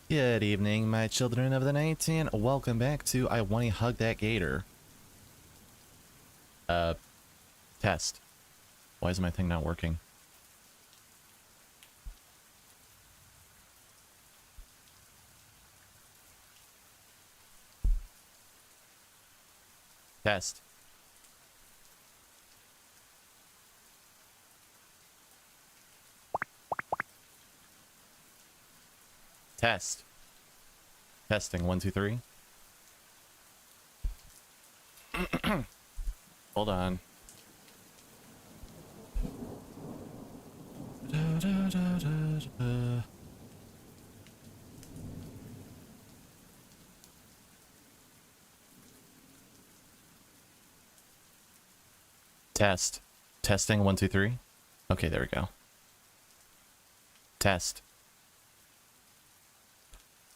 Good evening, my children of the night, and welcome back to I Wani Hug That Gator. Test. Why is my thing not working? Test. Test. Testing, 1, 2, 3. Hold on. Test. Testing, 1, 2, 3. Okay, there we go. Test.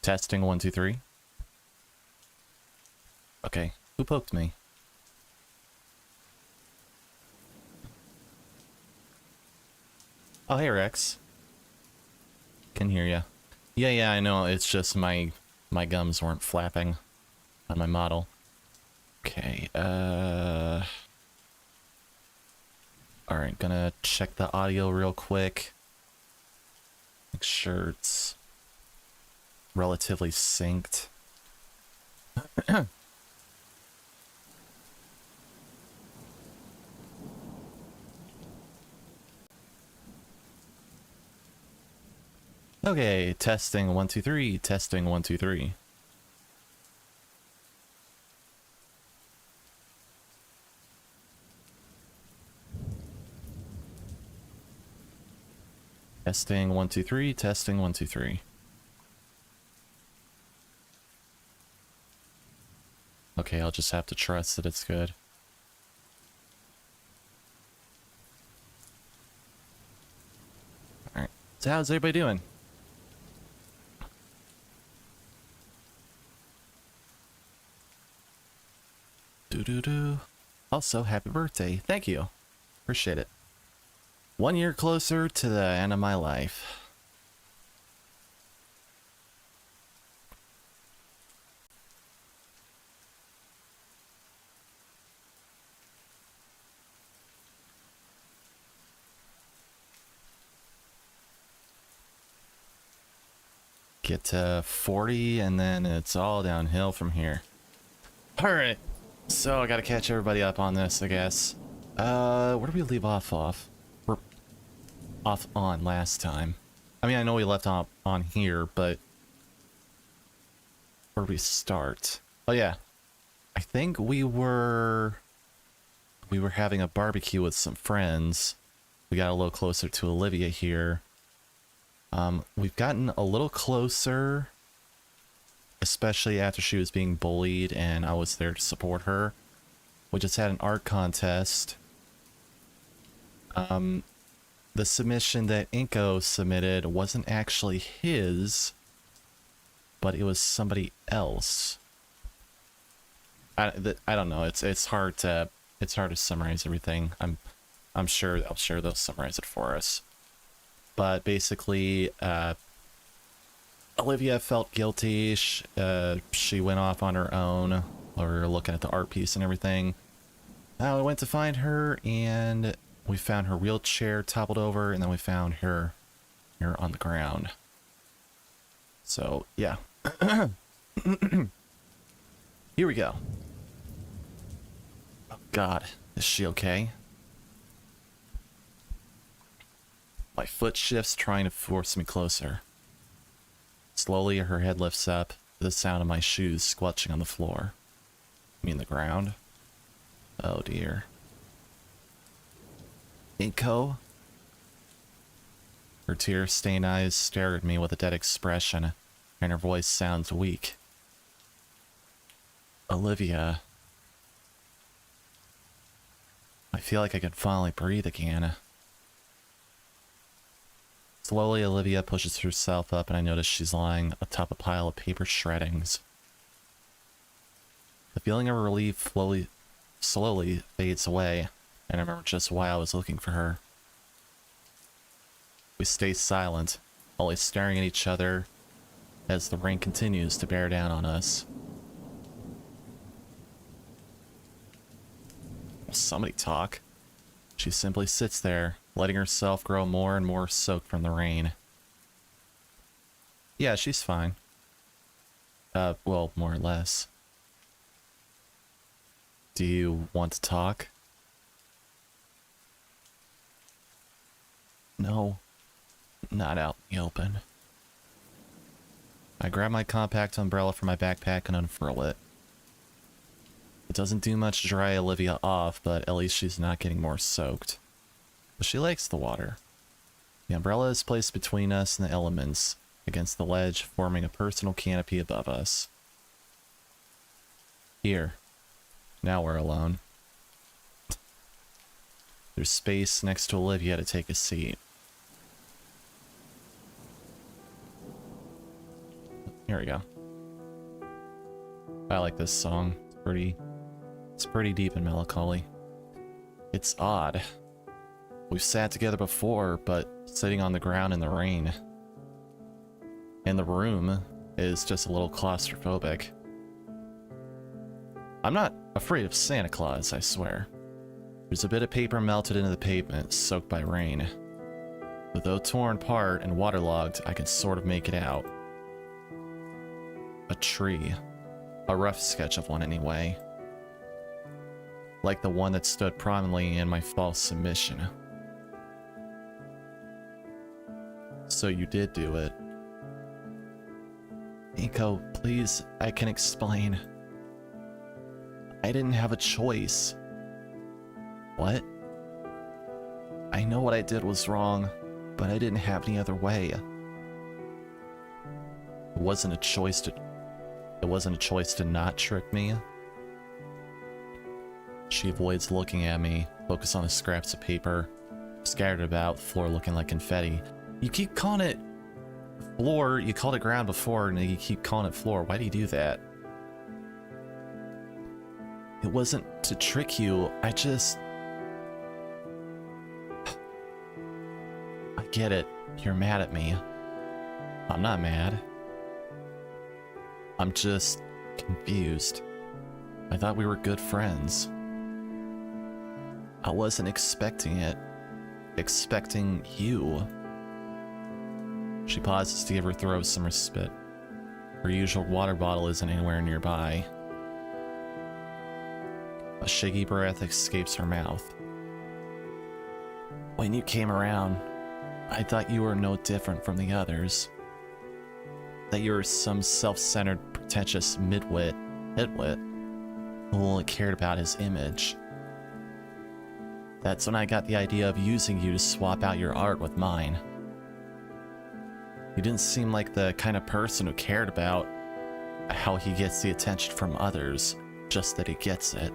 Testing, 1, 2, 3. Okay, who poked me? Oh, hey Rex. Can hear ya. Yeah, I know. It's just my gums weren't flapping on my model. Okay. All right, gonna check the audio real quick. Make sure it's relatively synced. Okay, testing 1, 2, 3. Testing 1, 2, 3. Testing 1, 2, 3. Testing 1, 2, 3. Okay, I'll just have to trust that it's good. Alright, so how's everybody doing? Also, happy birthday. Thank you. Appreciate it. 1 year closer to the end of my life. Get to 40 and then it's all downhill from here. Alright. So I gotta catch everybody up on this, I guess. Where did we leave off? We're off on last time. I mean, I know we left off on here, but where do we start? Oh yeah, I think we were having a barbecue with some friends. We got a little closer to Olivia here. We've gotten a little closer, especially after she was being bullied and I was there to support her. We just had an art contest. The submission that Inko submitted wasn't actually his, but it was somebody else. I don't know. It's hard to summarize everything. I'm sure they'll summarize it for us. But basically, Olivia felt guilty. She went off on her own. We were looking at the art piece and everything. We went to find her, and we found her wheelchair toppled over, and then we found her here on the ground. So, yeah. Here we go. Oh, God. Is she okay? My foot shifts, trying to force me closer. Slowly, her head lifts up to the sound of my shoes squelching on the floor. You mean the ground? Oh, dear. Inko? Her tear-stained eyes stare at me with a dead expression, and her voice sounds weak. Olivia. I feel like I can finally breathe again. Slowly, Olivia pushes herself up, and I notice she's lying atop a pile of paper shreddings. The feeling of relief slowly fades away, and I remember just why I was looking for her. We stay silent, only staring at each other as the rain continues to bear down on us. Will somebody talk? She simply sits there, letting herself grow more and more soaked from the rain. Yeah, she's fine. Well, more or less. Do you want to talk? No, not out in the open. I grab my compact umbrella from my backpack and unfurl it. It doesn't do much to dry Olivia off, but at least she's not getting more soaked. But she likes the water. The umbrella is placed between us and the elements, against the ledge, forming a personal canopy above us. Here. Now we're alone. There's space next to Olivia to take a seat. Here we go. I like this song. It's pretty deep and melancholy. It's odd. We've sat together before, but sitting on the ground in the rain. And the room is just a little claustrophobic. I'm not afraid of Santa Claus, I swear. There's a bit of paper melted into the pavement, soaked by rain. But though torn apart and waterlogged, I can sort of make it out. A tree. A rough sketch of one, anyway. Like the one that stood prominently in my false submission. So you did do it. Nico, please, I can explain. I didn't have a choice. What? I know what I did was wrong, but I didn't have any other way. It wasn't a choice to not trick me. She avoids looking at me, focused on the scraps of paper, scattered about the floor looking like confetti. You keep calling it floor, you called it ground before, and you keep calling it floor. Why do you do that? It wasn't to trick you, I get it. You're mad at me. I'm not mad. I'm just confused. I thought we were good friends. I wasn't expecting it. Expecting you. She pauses to give her throat some respite. Her usual water bottle isn't anywhere nearby. A shaky breath escapes her mouth. When you came around, I thought you were no different from the others. That you were some self-centered, pretentious hitwit who only cared about his image. That's when I got the idea of using you to swap out your art with mine. You didn't seem like the kind of person who cared about how he gets the attention from others, just that he gets it.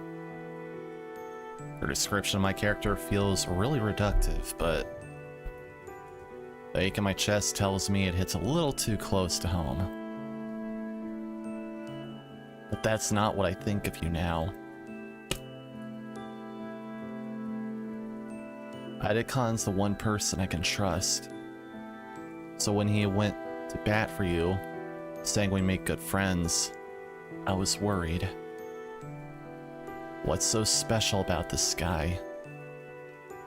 Her description of my character feels really reductive, but the ache in my chest tells me it hits a little too close to home. But that's not what I think of you now. Idacon's the one person I can trust. So when he went to bat for you, saying we make good friends, I was worried. What's so special about this guy?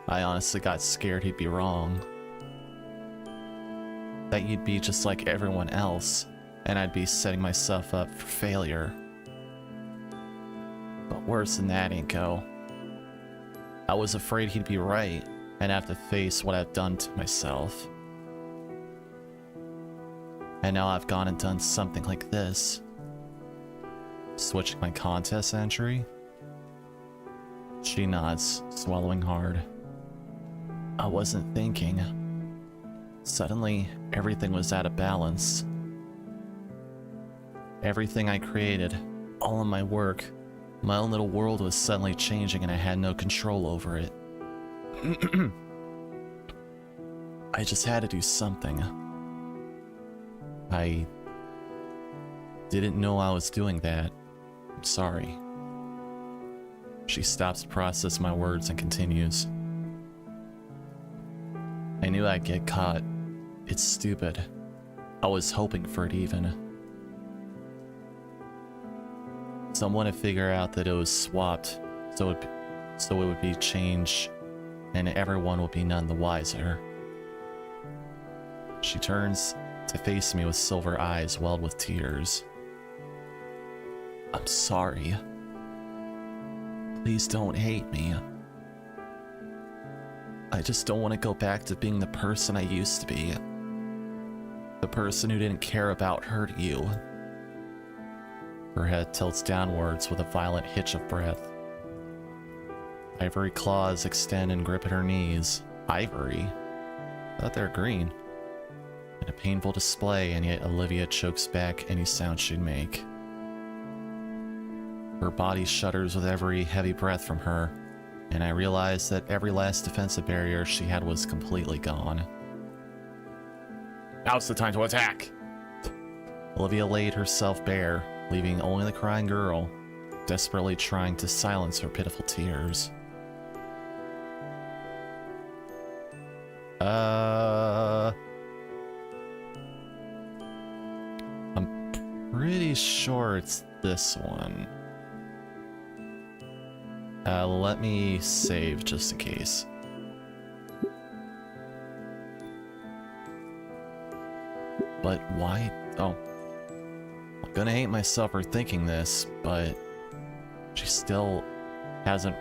I honestly got scared he'd be wrong. that you'd be just like everyone else, and I'd be setting myself up for failure. But worse than that, Inko. I was afraid he'd be right, and have to face what I've done to myself. And now I've gone and done something like this. Switching my contest entry? She nods, swallowing hard. I wasn't thinking. Suddenly, everything was out of balance. Everything I created, all of my work, my own little world was suddenly changing and I had no control over it. I just had to do something. I didn't know I was doing that. I'm sorry. She stops to process my words and continues. I knew I'd get caught. It's stupid. I was hoping for it even. Someone to figure out that it was swapped, so it would be changed, and everyone would be none the wiser. She turns to face me with silver eyes welled with tears. I'm sorry. Please don't hate me. I just don't want to go back to being the person I used to be. The person who didn't care about hurting you. Her head tilts downwards with a violent hitch of breath. Ivory claws extend and grip at her knees. Ivory? I thought they were green. In a painful display, and yet Olivia chokes back any sound she'd make. Her body shudders with every heavy breath from her, and I realize that every last defensive barrier she had was completely gone. Now's the time to attack! Olivia laid herself bare, leaving only the crying girl, desperately trying to silence her pitiful tears. I'm pretty sure it's this one. Let me save just in case. But why? Oh. I'm gonna hate myself for thinking this, but she still hasn't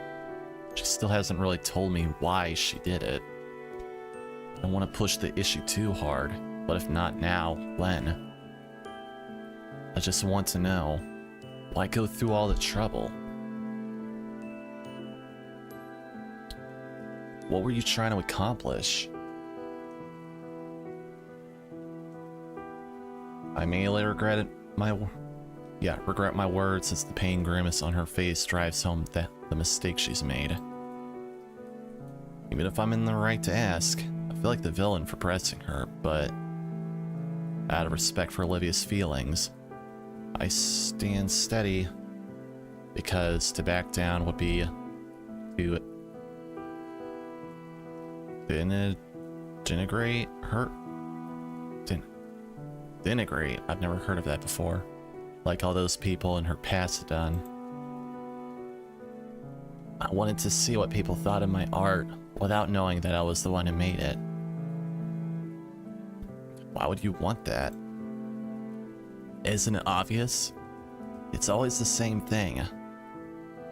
really told me why she did it. I don't want to push the issue too hard, but if not now, when? I just want to know, why go through all the trouble? What were you trying to accomplish? I may regret my words as the pain grimace on her face drives home the mistake she's made. Even if I'm in the right to ask, I feel like the villain for pressing her, but out of respect for Olivia's feelings, I stand steady, because to back down would be to denigrate her. Denigrate? I've never heard of that before. Like all those people in her past had done. I wanted to see what people thought of my art without knowing that I was the one who made it. Why would you want that? Isn't it obvious? It's always the same thing.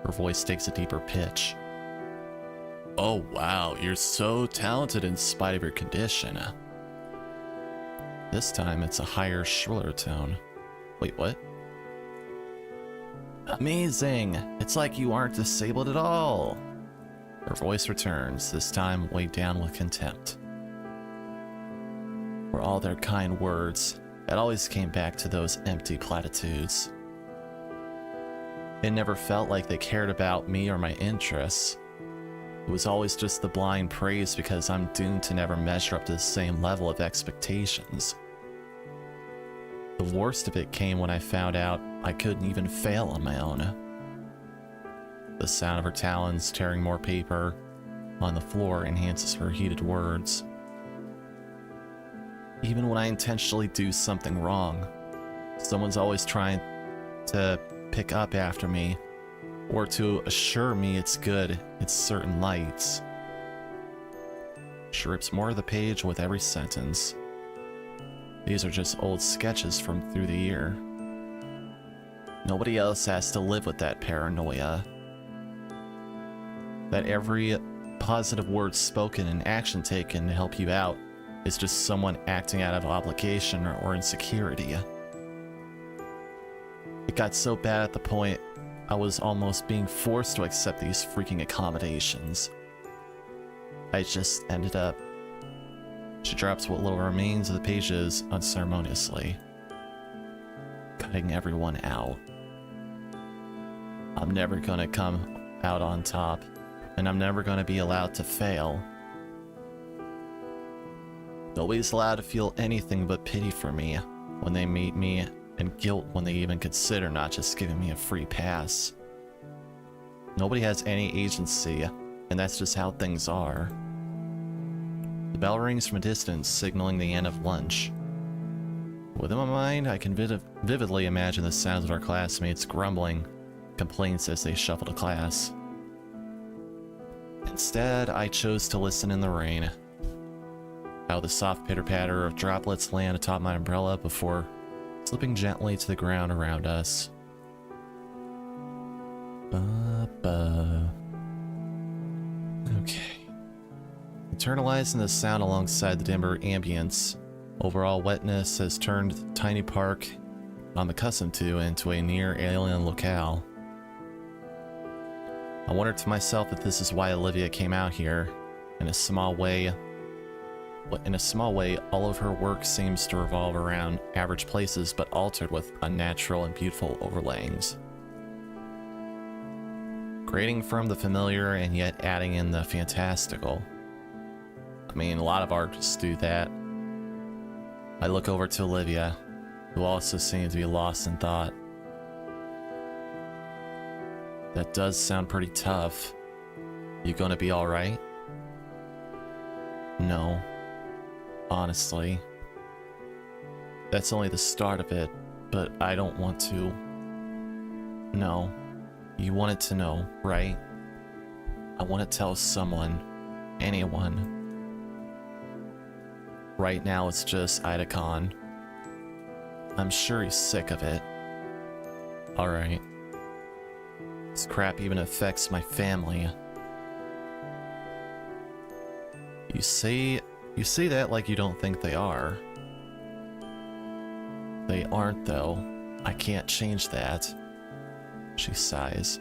Her voice takes a deeper pitch. Oh wow, you're so talented in spite of your condition. This time it's a higher, shriller tone. Wait, what? Amazing! It's like you aren't disabled at all! Her voice returns, this time weighed down with contempt. For all their kind words, it always came back to those empty platitudes. It never felt like they cared about me or my interests. It was always just the blind praise because I'm doomed to never measure up to the same level of expectations. The worst of it came when I found out I couldn't even fail on my own. The sound of her talons tearing more paper on the floor enhances her heated words. Even when I intentionally do something wrong, someone's always trying to pick up after me, or to assure me it's good in certain lights. She rips more of the page with every sentence. These are just old sketches from through the year. Nobody else has to live with that paranoia. That every positive word spoken and action taken to help you out is just someone acting out of obligation or insecurity. It got so bad at the point I was almost being forced to accept these freaking accommodations. I just ended up... She drops what little remains of the pages unceremoniously, cutting everyone out. I'm never gonna come out on top, and I'm never gonna be allowed to fail. Nobody's allowed to feel anything but pity for me when they meet me, and guilt when they even consider not just giving me a free pass. Nobody has any agency, and that's just how things are. The bell rings from a distance, signaling the end of lunch. Within my mind, I can vividly imagine the sounds of our classmates grumbling complaints as they shuffle to class. Instead, I chose to listen in the rain. How the soft pitter-patter of droplets land atop my umbrella before slipping gently to the ground around us. Okay. Internalizing the sound alongside the dimmer ambience, overall wetness has turned the tiny park I'm accustomed to into a near alien locale. I wondered to myself if this is why Olivia came out here. In a small way, all of her work seems to revolve around average places, but altered with unnatural and beautiful overlayings. Grading from the familiar and yet adding in the fantastical. I mean, a lot of artists do that. I look over to Olivia, who also seems to be lost in thought. That does sound pretty tough. You gonna be alright? No. Honestly. That's only the start of it, but I don't want to. No. You wanted to know, right? I want to tell someone. Anyone. Right now it's just Idacon. I'm sure he's sick of it. Alright. This crap even affects my family. You say that like you don't think they are. They aren't, though. I can't change that. She sighs.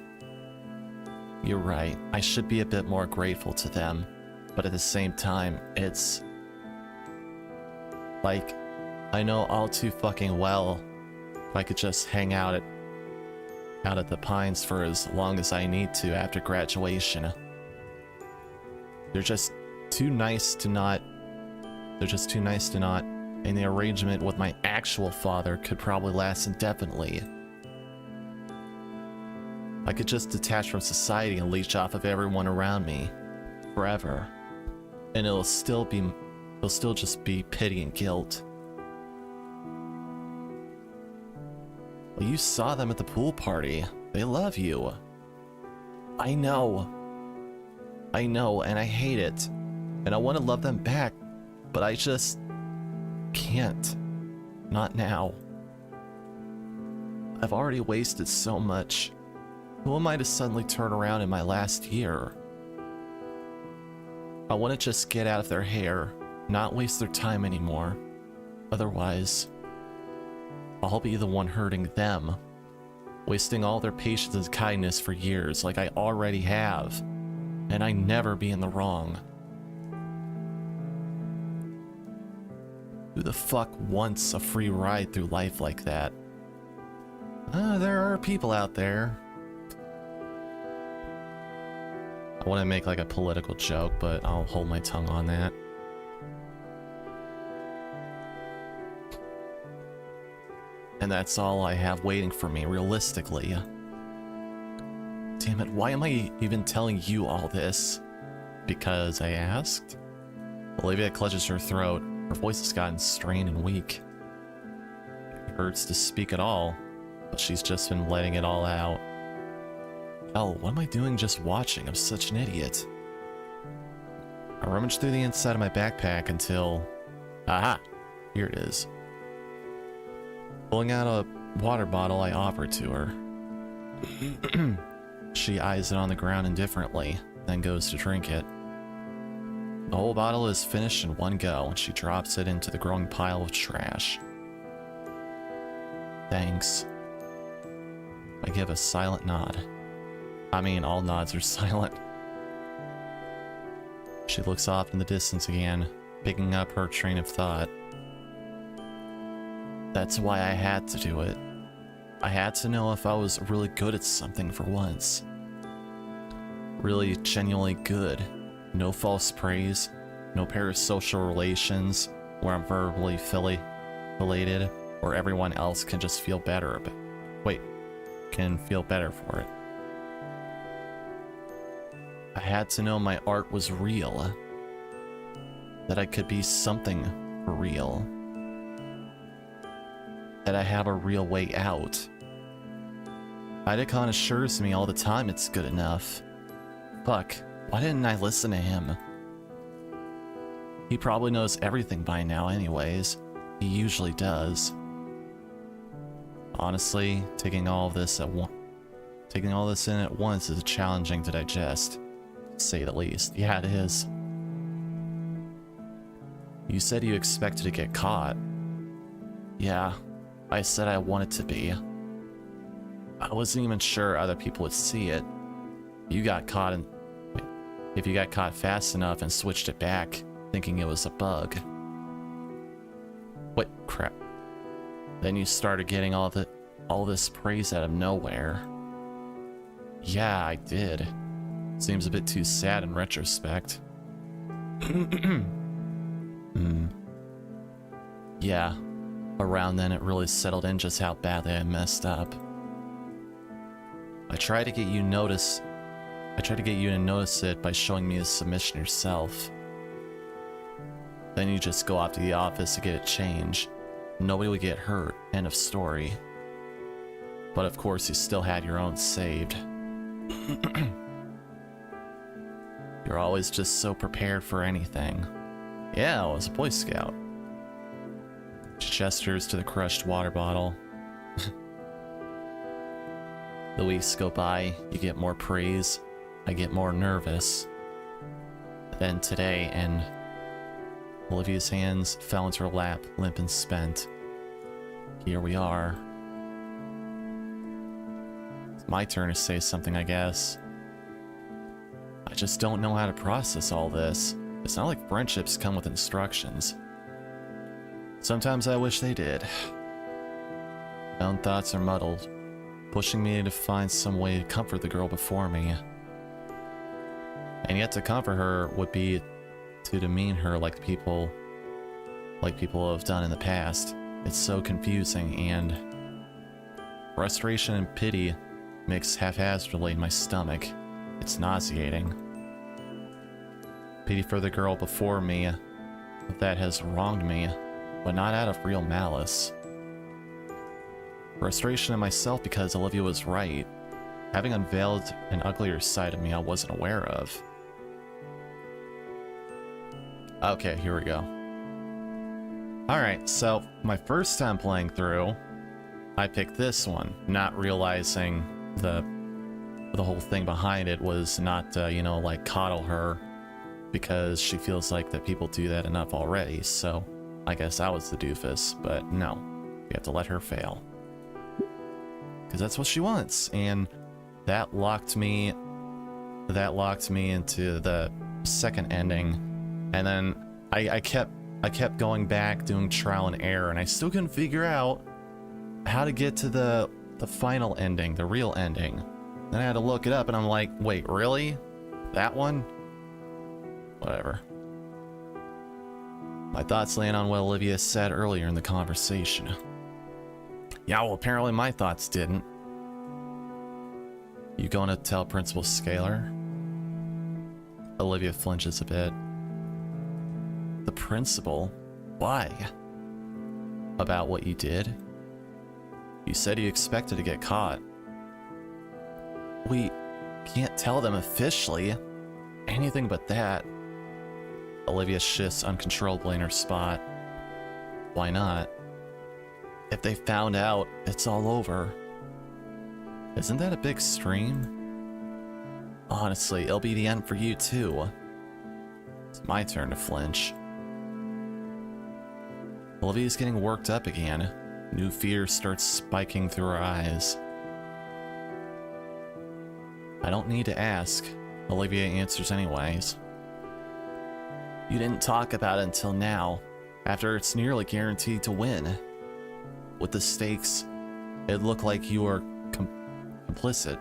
You're right. I should be a bit more grateful to them. But at the same time, it's... like, I know all too fucking well if I could just hang out at the Pines for as long as I need to after graduation. They're just too nice to not, and the arrangement with my actual father could probably last indefinitely. I could just detach from society and leech off of everyone around me forever, and it'll still just be pity and guilt. Well, you saw them at the pool party. They love you. I know, and I hate it. And I want to love them back, but I just can't. Not now. I've already wasted so much. Who am I to suddenly turn around in my last year? I want to just get out of their hair, not waste their time anymore. Otherwise, I'll be the one hurting them, wasting all their patience and kindness for years like I already have, and I never be in the wrong. Who the fuck wants a free ride through life like that? There are people out there. I want to make like a political joke, but I'll hold my tongue on that. And that's all I have waiting for me, realistically. Damn it, why am I even telling you all this? Because I asked? Olivia clutches her throat. Her voice has gotten strained and weak. It hurts to speak at all, but she's just been letting it all out. Hell, what am I doing just watching? I'm such an idiot. I rummage through the inside of my backpack until... Aha! Here it is. Pulling out a water bottle, I offer to her. She eyes it on the ground indifferently, then goes to drink it. The whole bottle is finished in one go, and she drops it into the growing pile of trash. Thanks. I give a silent nod. I mean, all nods are silent. She looks off in the distance again, picking up her train of thought. That's why I had to do it. I had to know if I was really good at something for once. Really genuinely good. No false praise, no parasocial relations where I'm verbally filleted, or everyone else can just feel better about can feel better for it. I had to know my art was real. That I could be something for real. That I have a real way out. Idacon assures me all the time it's good enough. Fuck, why didn't I listen to him? He probably knows everything by now anyways. He usually does. Honestly, taking all this in at once is challenging to digest, to say the least. Yeah, it is. You said you expected to get caught. Yeah, I said I wanted to be. I wasn't even sure other people would see it. If you got caught fast enough and switched it back, thinking it was a bug. What crap? Then you started getting all this praise out of nowhere. Yeah, I did. Seems a bit too sad in retrospect. Yeah, around then it really settled in just how badly I messed up. I tried to get you to notice it by showing me the submission yourself. Then you just go off to the office to get it changed. Nobody would get hurt, end of story. But of course you still had your own saved. You're always just so prepared for anything. Yeah, I was a Boy Scout. She gestures to the crushed water bottle. The weeks go by, you get more praise, I get more nervous. Then today, and Olivia's hands fell into her lap, limp and spent. Here we are. It's my turn to say something, I guess. I just don't know how to process all this. It's not like friendships come with instructions. Sometimes I wish they did. My own thoughts are muddled, pushing me to find some way to comfort the girl before me. And yet to comfort her would be to demean her like people have done in the past. It's so confusing, and frustration and pity mix haphazardly in my stomach. It's nauseating. Pity for the girl before me that has wronged me, but not out of real malice. Frustration in myself because Olivia was right, having unveiled an uglier side of me I wasn't aware of. Okay, here we go. Alright, so my first time playing through, I picked this one, not realizing the whole thing behind it was not, like coddle her because she feels like that people do that enough already, so I guess I was the doofus, but no, we have to let her fail. Because that's what she wants, and that locked me into the second ending, and then I kept going back doing trial and error, and I still couldn't figure out how to get to the final ending, the real ending. Then I had to look it up, and I'm like, wait, really? That one? Whatever. My thoughts land on what Olivia said earlier in the conversation. Yeah, well, apparently my thoughts didn't. You going to tell Principal Scalar? Olivia flinches a bit. The principal? Why? About what you did? You said you expected to get caught. We can't tell them officially. Anything but that. Olivia shifts uncontrollably in her spot. Why not? If they found out, it's all over. Isn't that a big stream? Honestly, it'll be the end for you too. It's my turn to flinch. Olivia's getting worked up again. New fear starts spiking through her eyes. I don't need to ask. Olivia answers anyways. You didn't talk about it until now, after it's nearly guaranteed to win. With the stakes, it looked like you were complicit.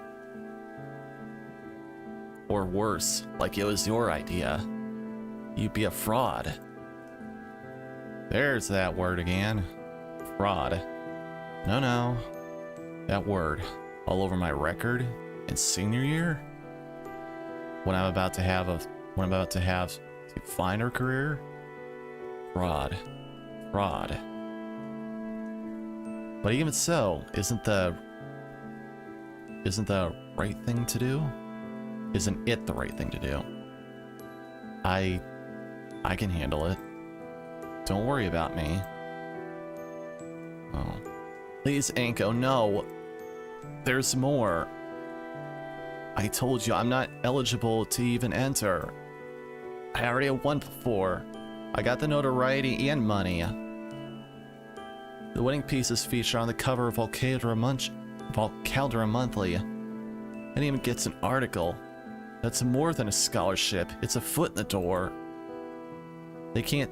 Or worse, like it was your idea. You'd be a fraud. There's that word again. Fraud. No. That word. All over my record in senior year? When I'm about to have a finer career? Fraud. Fraud. But even so, isn't the right thing to do? Isn't it the right thing to do? I can handle it. Don't worry about me. Oh. Please, Anko, no. There's more. I told you I'm not eligible to even enter. I already won before. I got the notoriety and money. The winning pieces feature on the cover of Volcaldra Monthly. And even gets an article. That's more than a scholarship. It's a foot in the door. They can't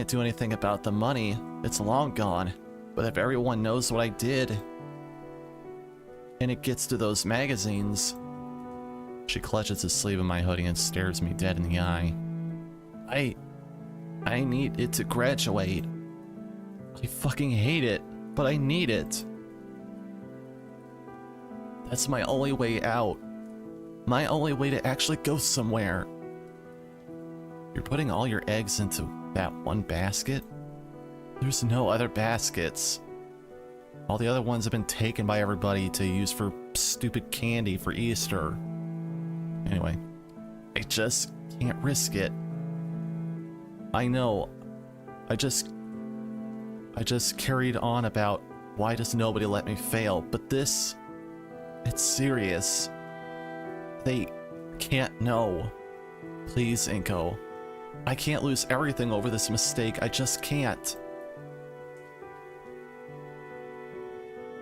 do anything about the money. It's long gone. But if everyone knows what I did, and it gets to those magazines... She clutches the sleeve of my hoodie and stares me dead in the eye. I need it to graduate. I fucking hate it, but I need it. That's my only way out. My only way to actually go somewhere. You're putting all your eggs into that one basket? There's no other baskets. All the other ones have been taken by everybody to use for stupid candy for Easter. Anyway, I just can't risk it. I know. I just carried on about why does nobody let me fail, but this, it's serious. They can't know. Please, Inko. I can't lose everything over this mistake. I just can't.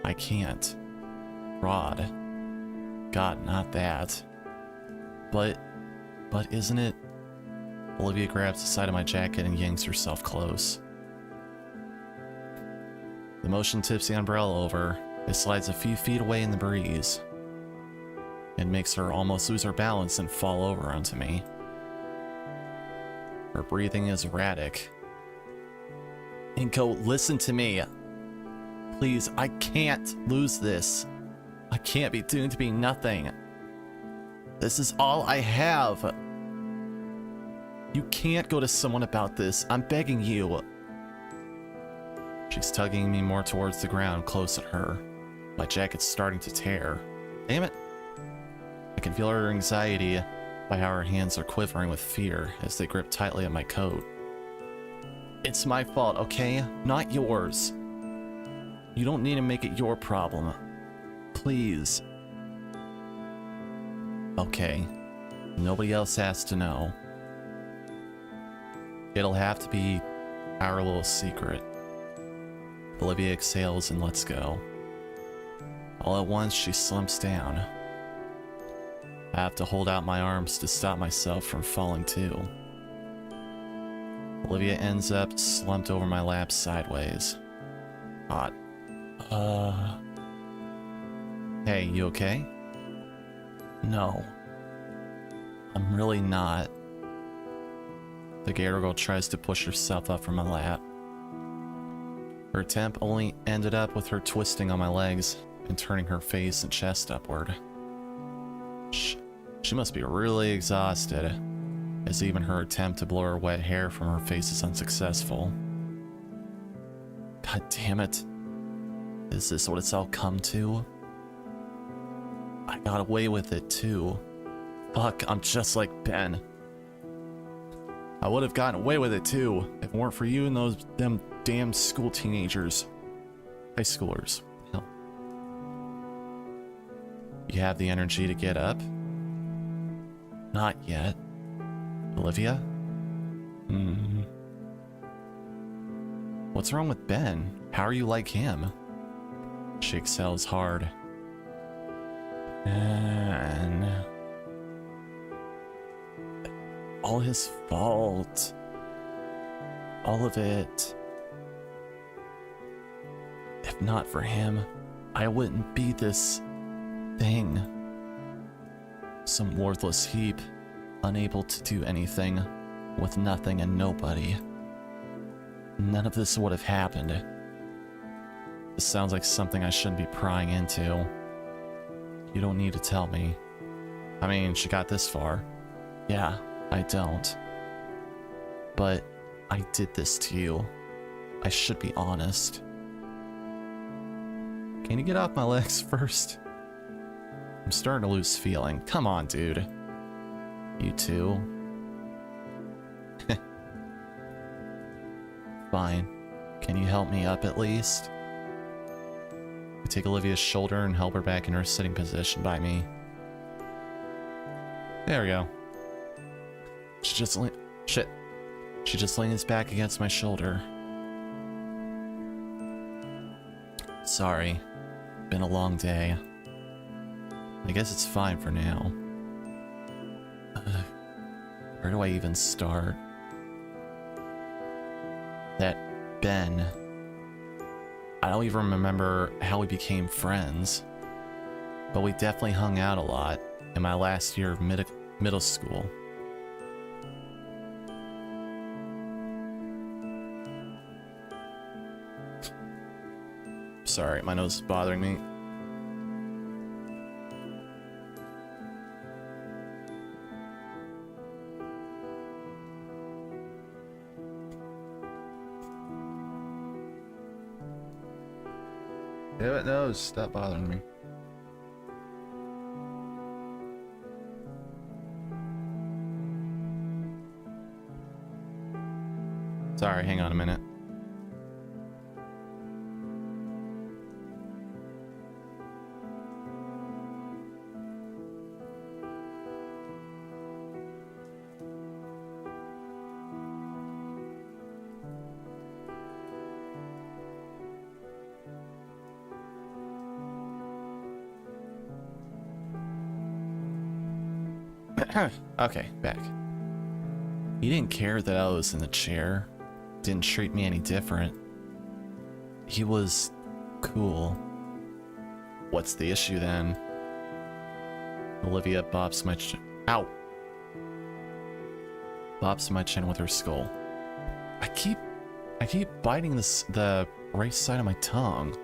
I can't. Fraud. God, not that. But isn't it? Olivia grabs the side of my jacket and yanks herself close. The motion tips the umbrella over. It slides a few feet away in the breeze. It makes her almost lose her balance and fall over onto me. Her breathing is erratic. Inko, listen to me. Please, I can't lose this. I can't be doomed to be nothing. This is all I have. You can't go to someone about this. I'm begging you. She's tugging me more towards the ground, close at her. My jacket's starting to tear. Damn it. I can feel her anxiety by how her hands are quivering with fear as they grip tightly at my coat. It's my fault, okay? Not yours. You don't need to make it your problem. Please. Okay. Nobody else has to know. It'll have to be our little secret. Olivia exhales and lets go. All at once, she slumps down. I have to hold out my arms to stop myself from falling too. Olivia ends up slumped over my lap sideways. Hot. Hey, you okay? No. I'm really not. The Gator girl tries to push herself up from my lap. Her attempt only ended up with her twisting on my legs and turning her face and chest upward. She must be really exhausted, as even her attempt to blow her wet hair from her face is unsuccessful. God damn it. Is this what it's all come to? I got away with it too. Fuck, I'm just like Ben. I would have gotten away with it too, if it weren't for you and them damn school teenagers. High schoolers. Hell. You have the energy to get up? Not yet. Olivia? What's wrong with Ben? How are you like him? She excels hard. And all his fault. All of it. If not for him, I wouldn't be this thing. Some worthless heap, unable to do anything, with nothing and nobody. None of this would have happened. This sounds like something I shouldn't be prying into. You don't need to tell me. I mean, she got this far. Yeah, I don't. But I did this to you. I should be honest. Can you get off my legs first? I'm starting to lose feeling. Come on, dude. You too. Fine. Can you help me up at least? I take Olivia's shoulder and help her back in her sitting position by me. There we go. She just leans back against my shoulder. Sorry. Been a long day. I guess it's fine for now. Where do I even start? That Ben. I don't even remember how we became friends. But we definitely hung out a lot in my last year of middle school. Sorry, my nose is bothering me. Damn it, nose, stop bothering me. Sorry, hang on a minute. Okay, back. He didn't care that I was in the chair. Didn't treat me any different. He was cool. What's the issue then? Olivia bops my chin. Ow! Bops my chin with her skull. I keep biting the right side of my tongue.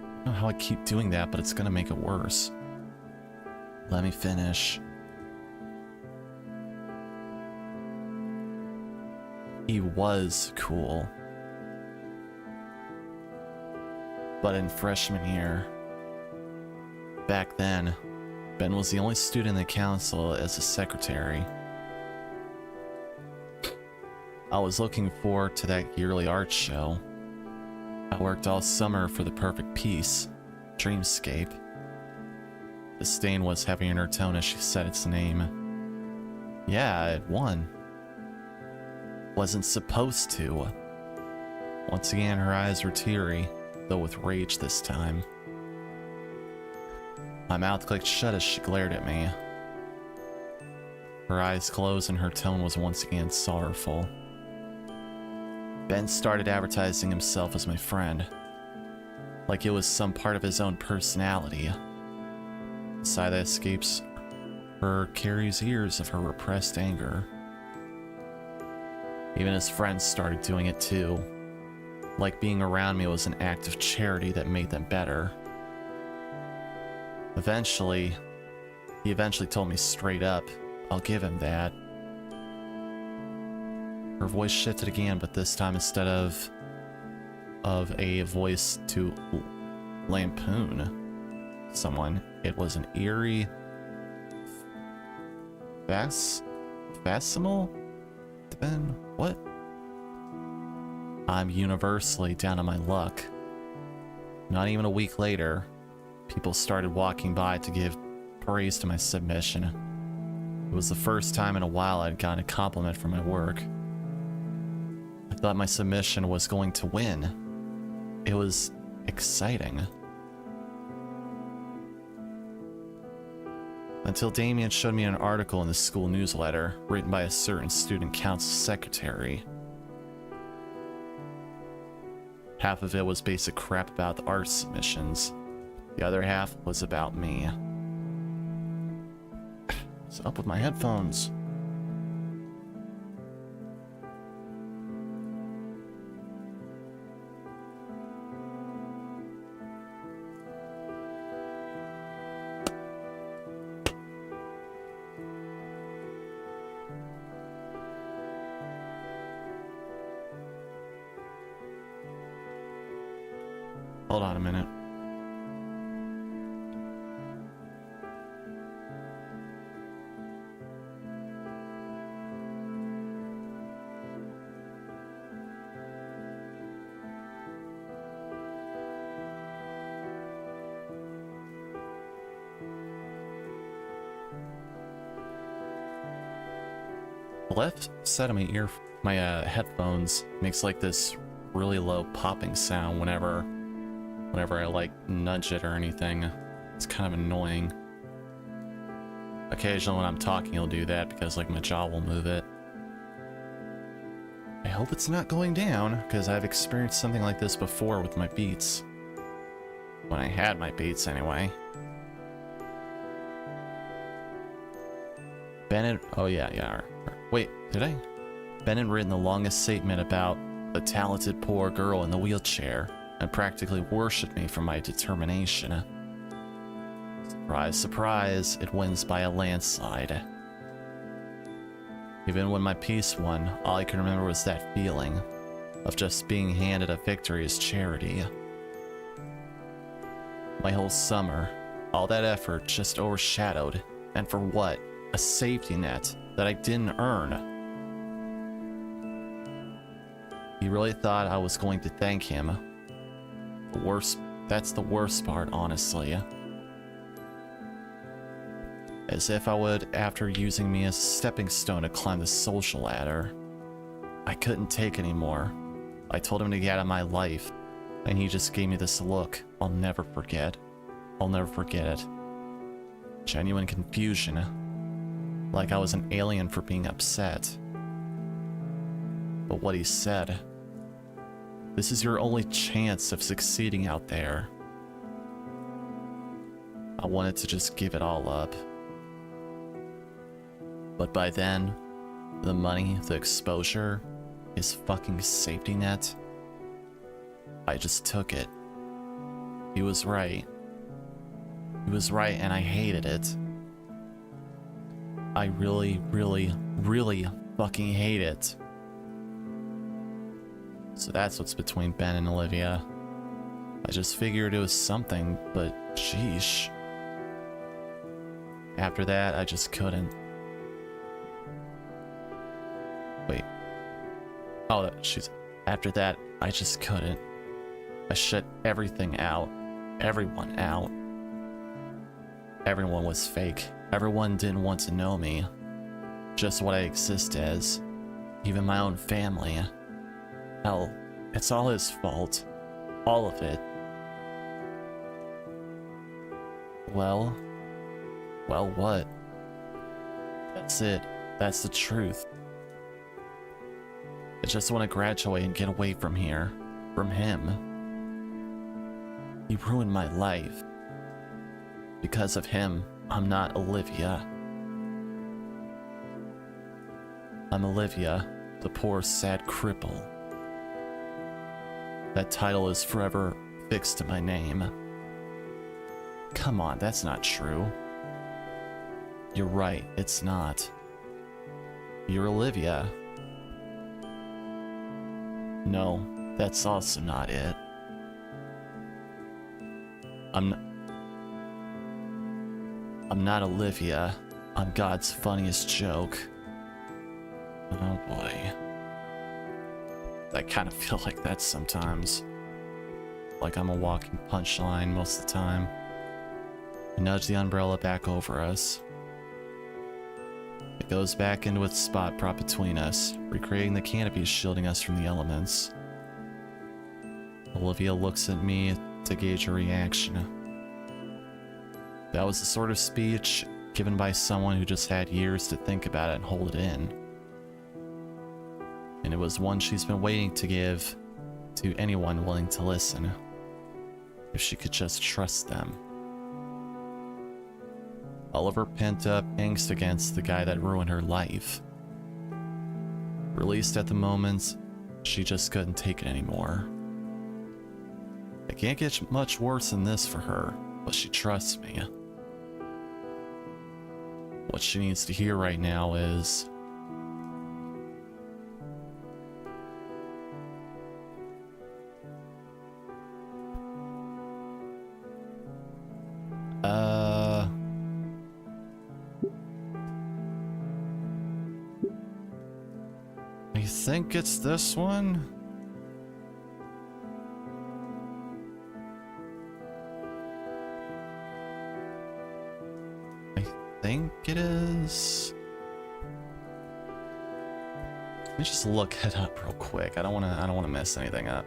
I don't know how I keep doing that, but it's gonna make it worse. Let me finish. He was cool. But in freshman year, back then, Ben was the only student in the council as a secretary. I was looking forward to that yearly art show. I worked all summer for the perfect piece, Dreamscape. Disdain was heavy in her tone as she said its name. Yeah, it won. Wasn't supposed to. Once again, her eyes were teary, though with rage this time. My mouth clicked shut as she glared at me. Her eyes closed and her tone was once again sorrowful. Ben started advertising himself as my friend, like it was some part of his own personality. The sigh that escapes her carries years of her repressed anger. Even his friends started doing it too. Like being around me was an act of charity that made them better. He eventually told me straight up. I'll give him that. Her voice shifted again, but this time instead of a voice to lampoon someone, it was an eerie Fasimal? Ben, what? I'm universally down on my luck, Not even a week later, people started walking by to give praise to my submission. It was the first time in a while I'd gotten a compliment for my work. I thought my submission was going to win. It was exciting. Until Damien showed me an article in the school newsletter written by a certain student council secretary. Half of it was basic crap about the art submissions. The other half was about me. What's up with my headphones? Hold on a minute. The left side of my headphones makes like this really low popping sound whenever I like nudge it or anything. It's kind of annoying. Occasionally when I'm talking it'll do that because like my jaw will move it. I hope it's not going down because I've experienced something like this before with my Beats. When I had my Beats anyway. Bennett, oh yeah. Wait, did I? Bennett written the longest statement about the talented poor girl in the wheelchair and practically worshipped me for my determination. Surprise, surprise, it wins by a landslide. Even when my piece won, all I can remember was that feeling of just being handed a victory as charity. My whole summer, all that effort just overshadowed, and for what? A safety net that I didn't earn. He really thought I was going to thank him. That's the worst part, honestly. As if I would after using me as a stepping stone to climb the social ladder. I couldn't take anymore. I told him to get out of my life, and he just gave me this look I'll never forget. I'll never forget it. Genuine confusion. Like I was an alien for being upset. But what he said, this is your only chance of succeeding out there. I wanted to just give it all up. But by then, the money, the exposure, his fucking safety net, I just took it. He was right. He was right and I hated it. I really, really, really fucking hate it. So that's what's between Ben and Olivia. I just figured it was something, but sheesh. After that, I just couldn't. Wait. Oh, after that, I just couldn't. I shut everything out. Everyone out. Everyone was fake. Everyone didn't want to know me. Just what I exist as. Even my own family. Hell, it's all his fault. All of it. Well, what? That's it. That's the truth. I just want to graduate and get away from here. From him. He ruined my life. Because of him, I'm not Olivia. I'm Olivia, the poor, sad cripple. That title is forever fixed to my name. Come on, that's not true. You're right, it's not. You're Olivia. No, that's also not it. I'm not Olivia. I'm God's funniest joke. Oh boy. I kind of feel like that sometimes. like I'm a walking punchline most of the time. I nudge the umbrella back over us. It goes back into its spot prop between us, recreating the canopy shielding us from the elements. Olivia looks at me to gauge her reaction. That was the sort of speech given by someone who just had years to think about it and hold it in. And it was one she's been waiting to give to anyone willing to listen, if she could just trust them. All of her pent-up angst against the guy that ruined her life. Released at the moment, she just couldn't take it anymore. It can't get much worse than this for her, but she trusts me. What she needs to hear right now is... I think it's this one? I think it is. Let me just look it up real quick. I don't wanna mess anything up.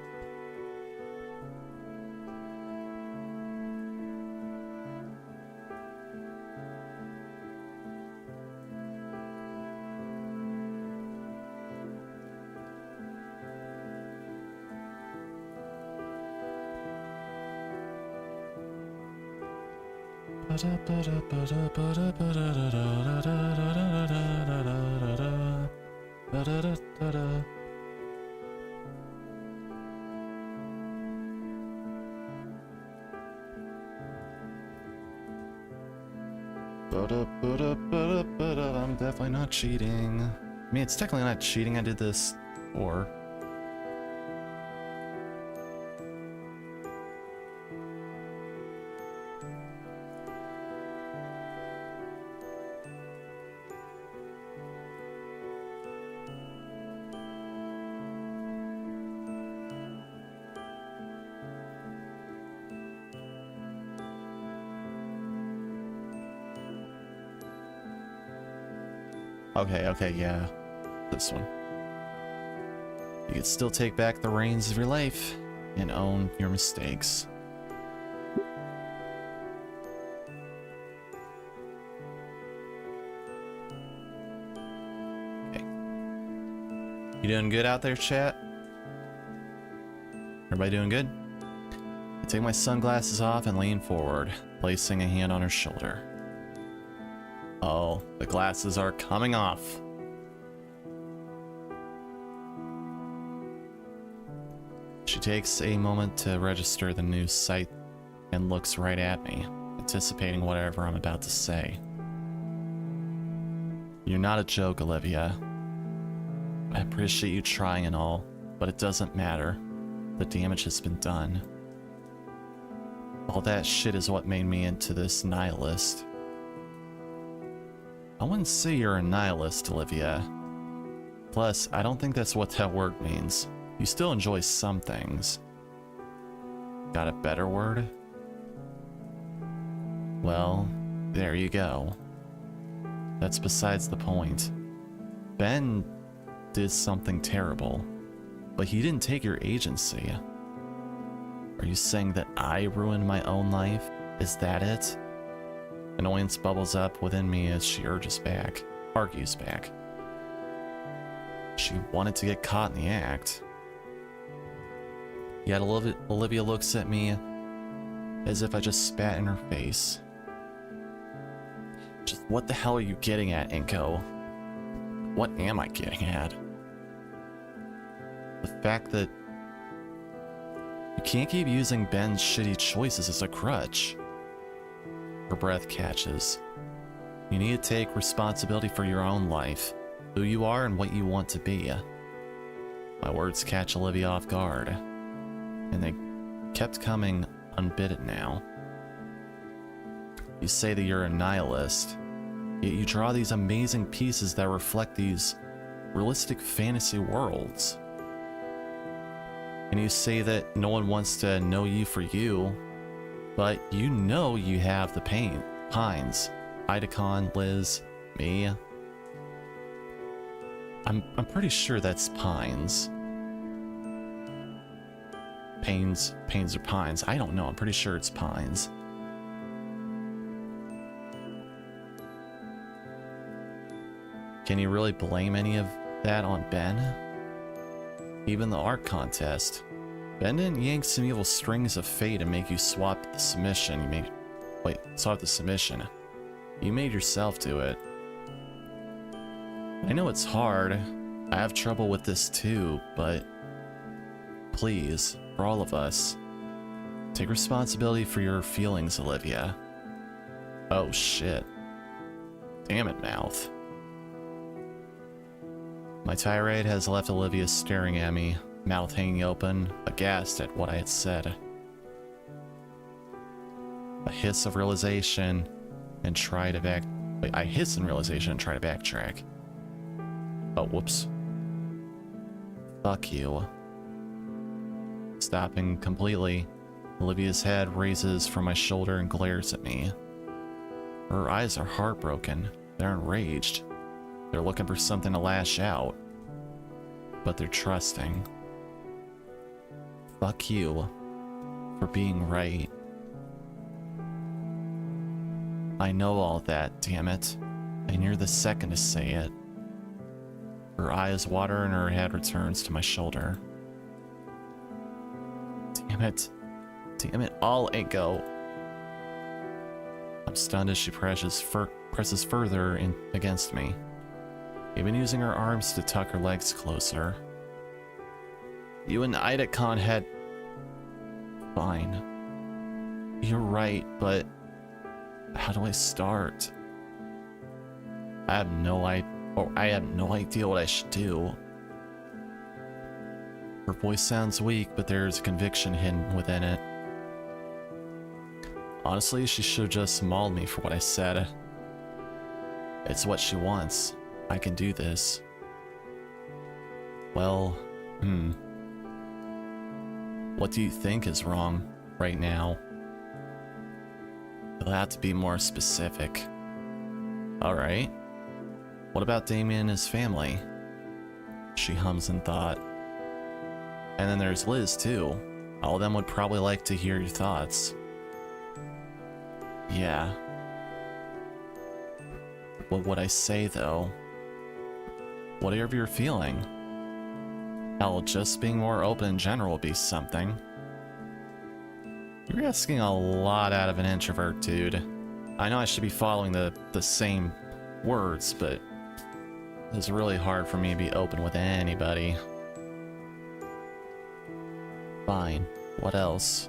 I'm definitely not cheating. I mean, it's technically not cheating. I did this before. Okay, yeah. This one. You can still take back the reins of your life and own your mistakes. Okay. You doing good out there, chat? Everybody doing good? I take my sunglasses off and lean forward, placing a hand on her shoulder. Oh, the glasses are coming off. She takes a moment to register the new sight and looks right at me, anticipating whatever I'm about to say. You're not a joke, Olivia. I appreciate you trying and all, but it doesn't matter. The damage has been done. All that shit is what made me into this nihilist. I wouldn't say you're a nihilist, Olivia. Plus, I don't think that's what that word means. You still enjoy some things. Got a better word? Well, there you go. That's besides the point. Ben did something terrible, but he didn't take your agency. Are you saying that I ruined my own life? Is that it? Annoyance bubbles up within me as she argues back. She wanted to get caught in the act. Yet Olivia looks at me as if I just spat in her face. Just what the hell are you getting at, Inko? What am I getting at? The fact that you can't keep using Ben's shitty choices as a crutch. Her breath catches. You need to take responsibility for your own life, who you are and what you want to be. My words catch Olivia off guard, and they kept coming unbidden now. You say that you're a nihilist, yet you draw these amazing pieces that reflect these realistic fantasy worlds. And you say that no one wants to know you for you, but you know you have the pain. Pines, Idacon, Liz, me. I'm pretty sure that's Pines. Pains or Pines. I don't know. I'm pretty sure it's Pines. Can you really blame any of that on Ben? Even the art contest. Ben didn't yank some evil strings of fate and make you swap the submission. Swap the submission. You made yourself do it. I know it's hard. I have trouble with this too, but please, for all of us, take responsibility for your feelings, Olivia. Oh shit. Damn it, mouth. My tirade has left Olivia staring at me, mouth hanging open, aghast at what I had said. A hiss of realization and try to back... Wait, I hiss in realization and try to backtrack. Oh, whoops. Fuck you. Stopping completely, Olivia's head raises from my shoulder and glares at me. Her eyes are heartbroken. They're enraged. They're looking for something to lash out. But they're trusting. Fuck you for being right. I know all that, damn it. And you're the second to say it. Her eyes water and her head returns to my shoulder. Damn it. Damn it all, Inko. I'm stunned as she presses further in against me, even using her arms to tuck her legs closer. You and Idacon had... Fine. You're right, but... How do I start? I have no idea what I should do. Her voice sounds weak, but there's conviction hidden within it. Honestly, she should have just mauled me for what I said. It's what she wants. I can do this. Well, what do you think is wrong right now? You'll have to be more specific. Alright. What about Damien and his family? She hums in thought. And then there's Liz, too. All of them would probably like to hear your thoughts. Yeah. What would I say, though? Whatever you're feeling. Hell, just being more open in general would be something. You're asking a lot out of an introvert, dude. I know I should be following the same words, but it's really hard for me to be open with anybody. Fine. What else?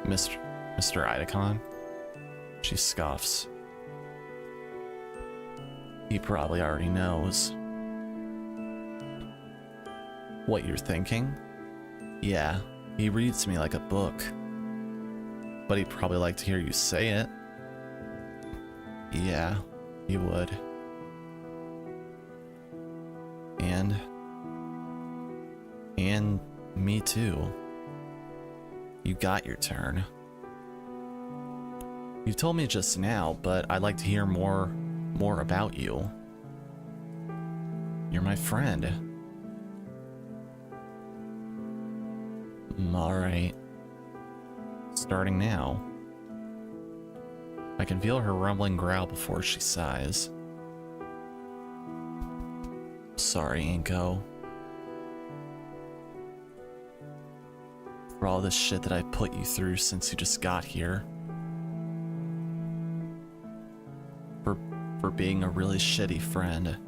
Mr. Idacon? She scoffs. He probably already knows. What you're thinking? Yeah, he reads me like a book. But he'd probably like to hear you say it. Yeah, he would. And me too. You got your turn. You told me just now, but I'd like to hear more about you. You're my friend. Alright. Starting now. I can feel her rumbling growl before she sighs. Sorry, Inko. For all this shit that I put you through since you just got here. For being a really shitty friend.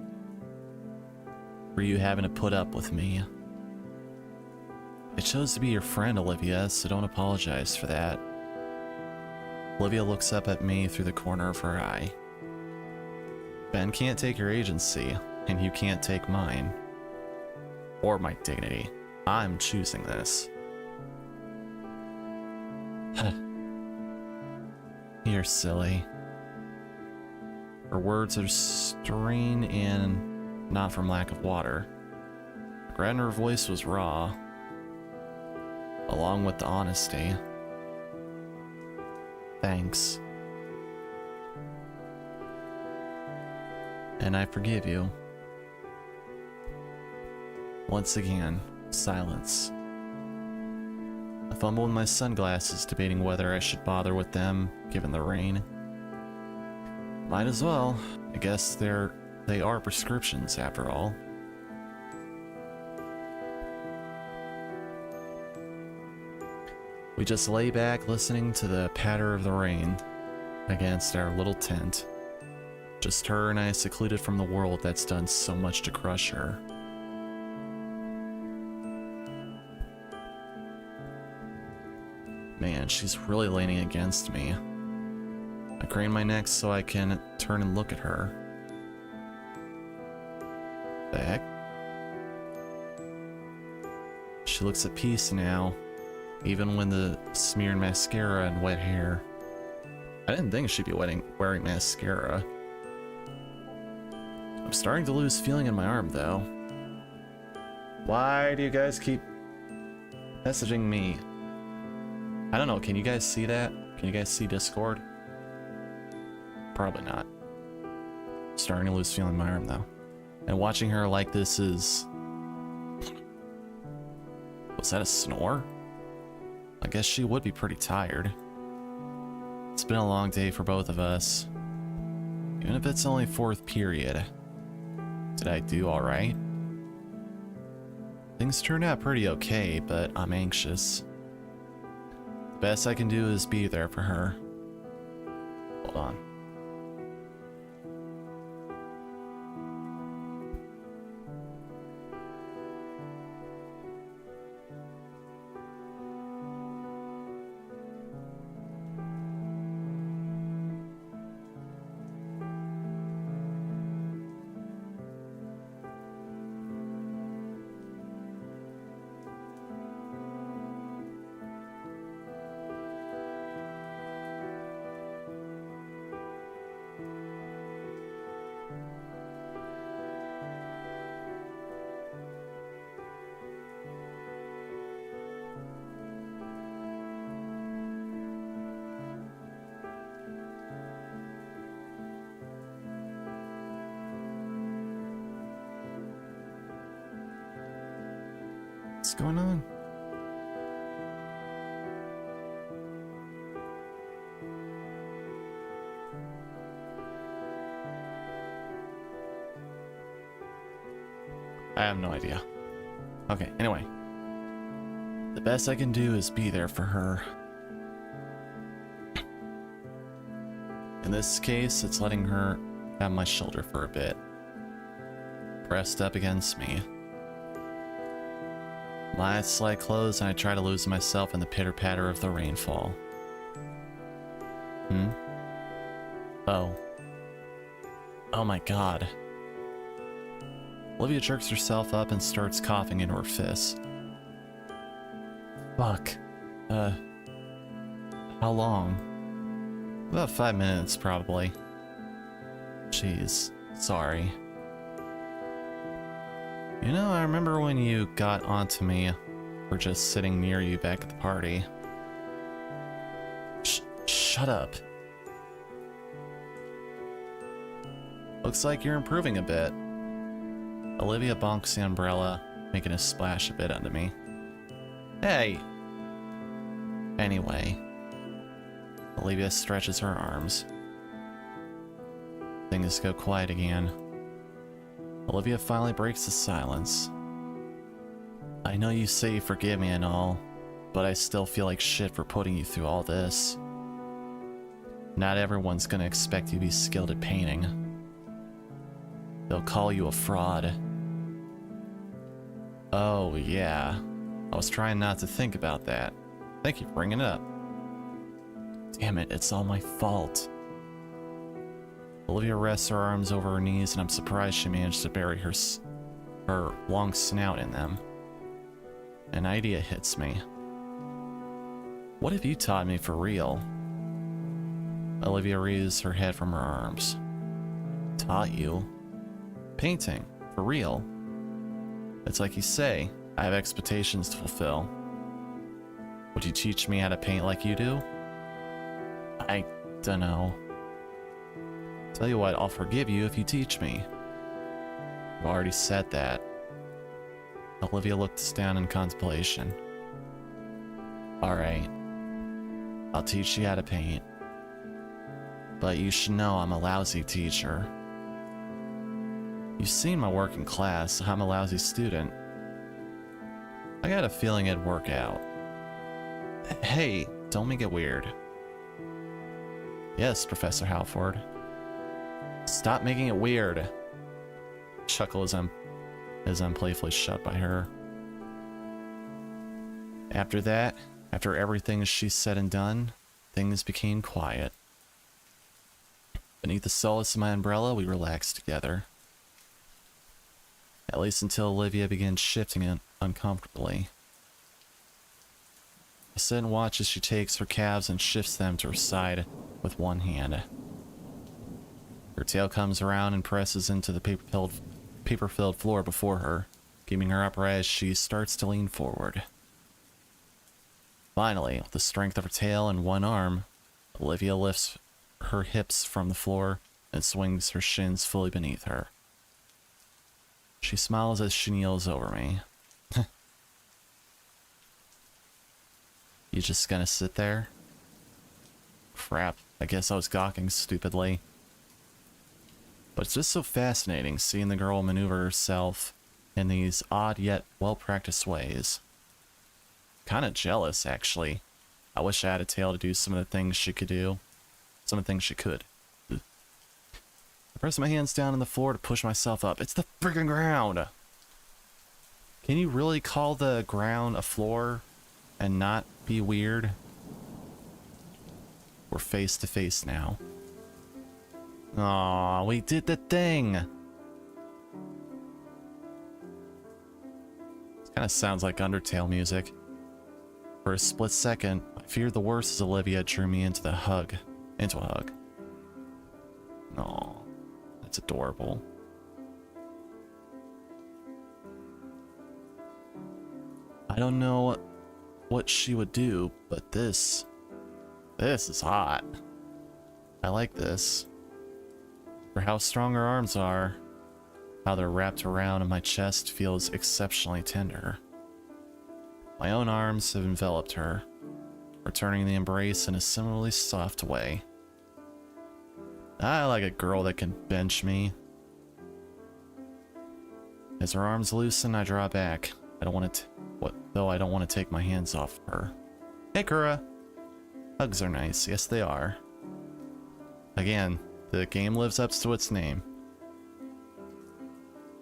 For you having to put up with me. I chose to be your friend, Olivia, so don't apologize for that. Olivia looks up at me through the corner of her eye. Ben can't take your agency, and you can't take mine. Or my dignity. I'm choosing this. You're silly. Her words are strained and not from lack of water. The regret in her voice was raw. along with the honesty. Thanks. And I forgive you. Once again, silence. I fumble with my sunglasses, debating whether I should bother with them, given the rain. Might as well. I guess they are prescriptions, after all. We just lay back, listening to the patter of the rain against our little tent. Just her and I, secluded from the world that's done so much to crush her. Man, she's really leaning against me. I crane my neck so I can turn and look at her. The heck? She looks at peace now, even when the smeared mascara and wet hair. I didn't think she'd be wearing mascara. I'm starting to lose feeling in my arm, though. Why do you guys keep messaging me? I don't know, can you guys see that? Can you guys see Discord? Probably not. Starting to lose feeling in my arm, though. And watching her like this is... Was that a snore? I guess she would be pretty tired. It's been a long day for both of us. Even if it's only 4th period. Did I do alright? Things turned out pretty okay, but I'm anxious. The best I can do is be there for her. Hold on. What's going on? I have no idea. Okay, anyway. The best I can do is be there for her. In this case, it's letting her have my shoulder for a bit. Pressed up against me. My eyes slide closed and I try to lose myself in the pitter-patter of the rainfall. Oh. Oh my god. Olivia jerks herself up and starts coughing into her fist. Fuck. How long? About 5 minutes, probably. Jeez. Sorry. You know, I remember when you got onto me for just sitting near you back at the party. Shut up. Looks like you're improving a bit. Olivia bonks the umbrella, making a splash a bit onto me. Hey! Anyway. Olivia stretches her arms. Things go quiet again. Olivia finally breaks the silence. I know you say you forgive me and all, but I still feel like shit for putting you through all this. Not everyone's gonna expect you to be skilled at painting. They'll call you a fraud. Oh yeah, I was trying not to think about that. Thank you for bringing it up. Damn it, it's all my fault. Olivia rests her arms over her knees, and I'm surprised she managed to bury her long snout in them. An idea hits me. What have you taught me for real? Olivia raises her head from her arms. Taught you? Painting, for real. It's like you say, I have expectations to fulfill. Would you teach me how to paint like you do? I don't know. Tell you what, I'll forgive you if you teach me. I've already said that. Olivia looked down in contemplation. Alright. I'll teach you how to paint. But you should know I'm a lousy teacher. You've seen my work in class. I'm a lousy student. I got a feeling it'd work out. Hey, don't make it weird. Yes, Professor Halford. Stop making it weird. Chuckle as I'm playfully shut by her. After that, after everything she said and done, things became quiet. Beneath the solace of my umbrella, we relaxed together. At least until Olivia began shifting it uncomfortably. I sit and watch as she takes her calves and shifts them to her side with one hand. Her tail comes around and presses into the paper-filled floor before her, giving her upper as she starts to lean forward. Finally, with the strength of her tail and one arm, Olivia lifts her hips from the floor and swings her shins fully beneath her. She smiles as she kneels over me. You just gonna sit there? Crap, I guess I was gawking stupidly. But it's just so fascinating seeing the girl maneuver herself in these odd yet well-practiced ways. Kinda jealous, actually. I wish I had a tail to do some of the things she could do. Some of the things she could. I press my hands down on the floor to push myself up. It's the friggin' ground! Can you really call the ground a floor and not be weird? We're face to face now. Aw, we did the thing! This kinda sounds like Undertale music. For a split second, I feared the worst as Olivia drew me into a hug. Aw, that's adorable. I don't know what she would do, but this is hot. I like this. For how strong her arms are, how they're wrapped around my chest feels exceptionally tender. My own arms have enveloped her, returning the embrace in a similarly soft way. I like a girl that can bench me. As her arms loosen, I draw back. I don't want to take my hands off her. Hey, Kura. Hugs are nice. Yes, they are. Again, the game lives up to its name.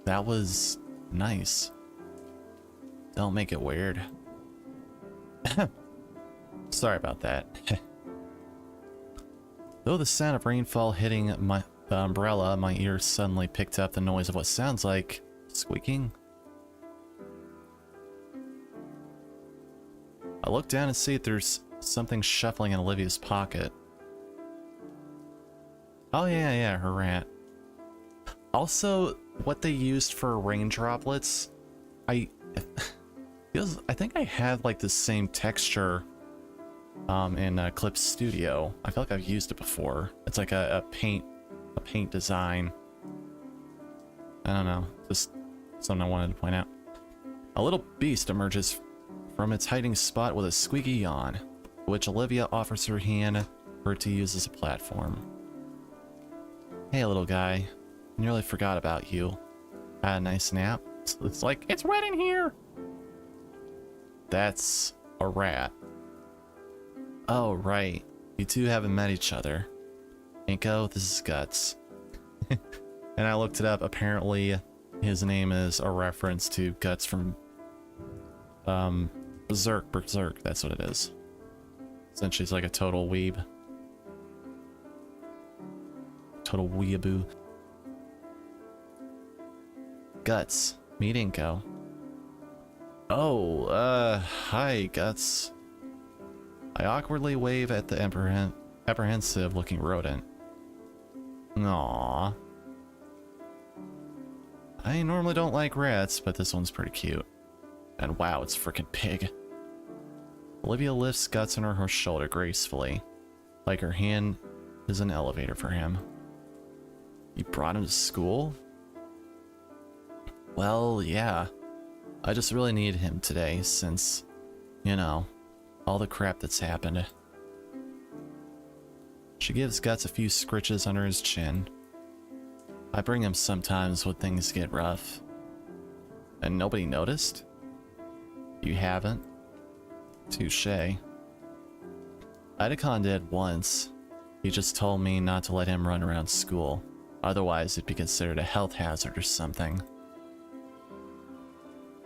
That was nice. Don't make it weird. Sorry about that. Though the sound of rainfall hitting the umbrella, my ears suddenly picked up the noise of what sounds like squeaking. I look down and see if there's something shuffling in Olivia's pocket. Oh yeah, her rat. Also, what they used for rain droplets, I think I have like the same texture in Clip Studio. I feel like I've used it before. It's like a paint design. I don't know, just something I wanted to point out. A little beast emerges from its hiding spot with a squeaky yawn, which Olivia offers her hand for it to use as a platform. Hey, little guy. Nearly forgot about you. Had a nice nap? It's like, it's wet in here! That's a rat. Oh, right. You two haven't met each other. Inko, this is Guts. And I looked it up. Apparently, his name is a reference to Guts from Berserk, that's what it is. Essentially, he's like a total weeb. Total weeaboo. Guts, meet Inko. Oh, hi, Guts. I awkwardly wave at the apprehensive-looking rodent. Aww. I normally don't like rats, but this one's pretty cute. And wow, it's freaking big. Olivia lifts Guts on her shoulder gracefully, like her hand is an elevator for him. You brought him to school? Well, yeah. I just really needed him today since, you know, all the crap that's happened. She gives Guts a few scritches under his chin. I bring him sometimes when things get rough. And nobody noticed? You haven't? Touché. Idacon did once. He just told me not to let him run around school. Otherwise, it'd be considered a health hazard or something.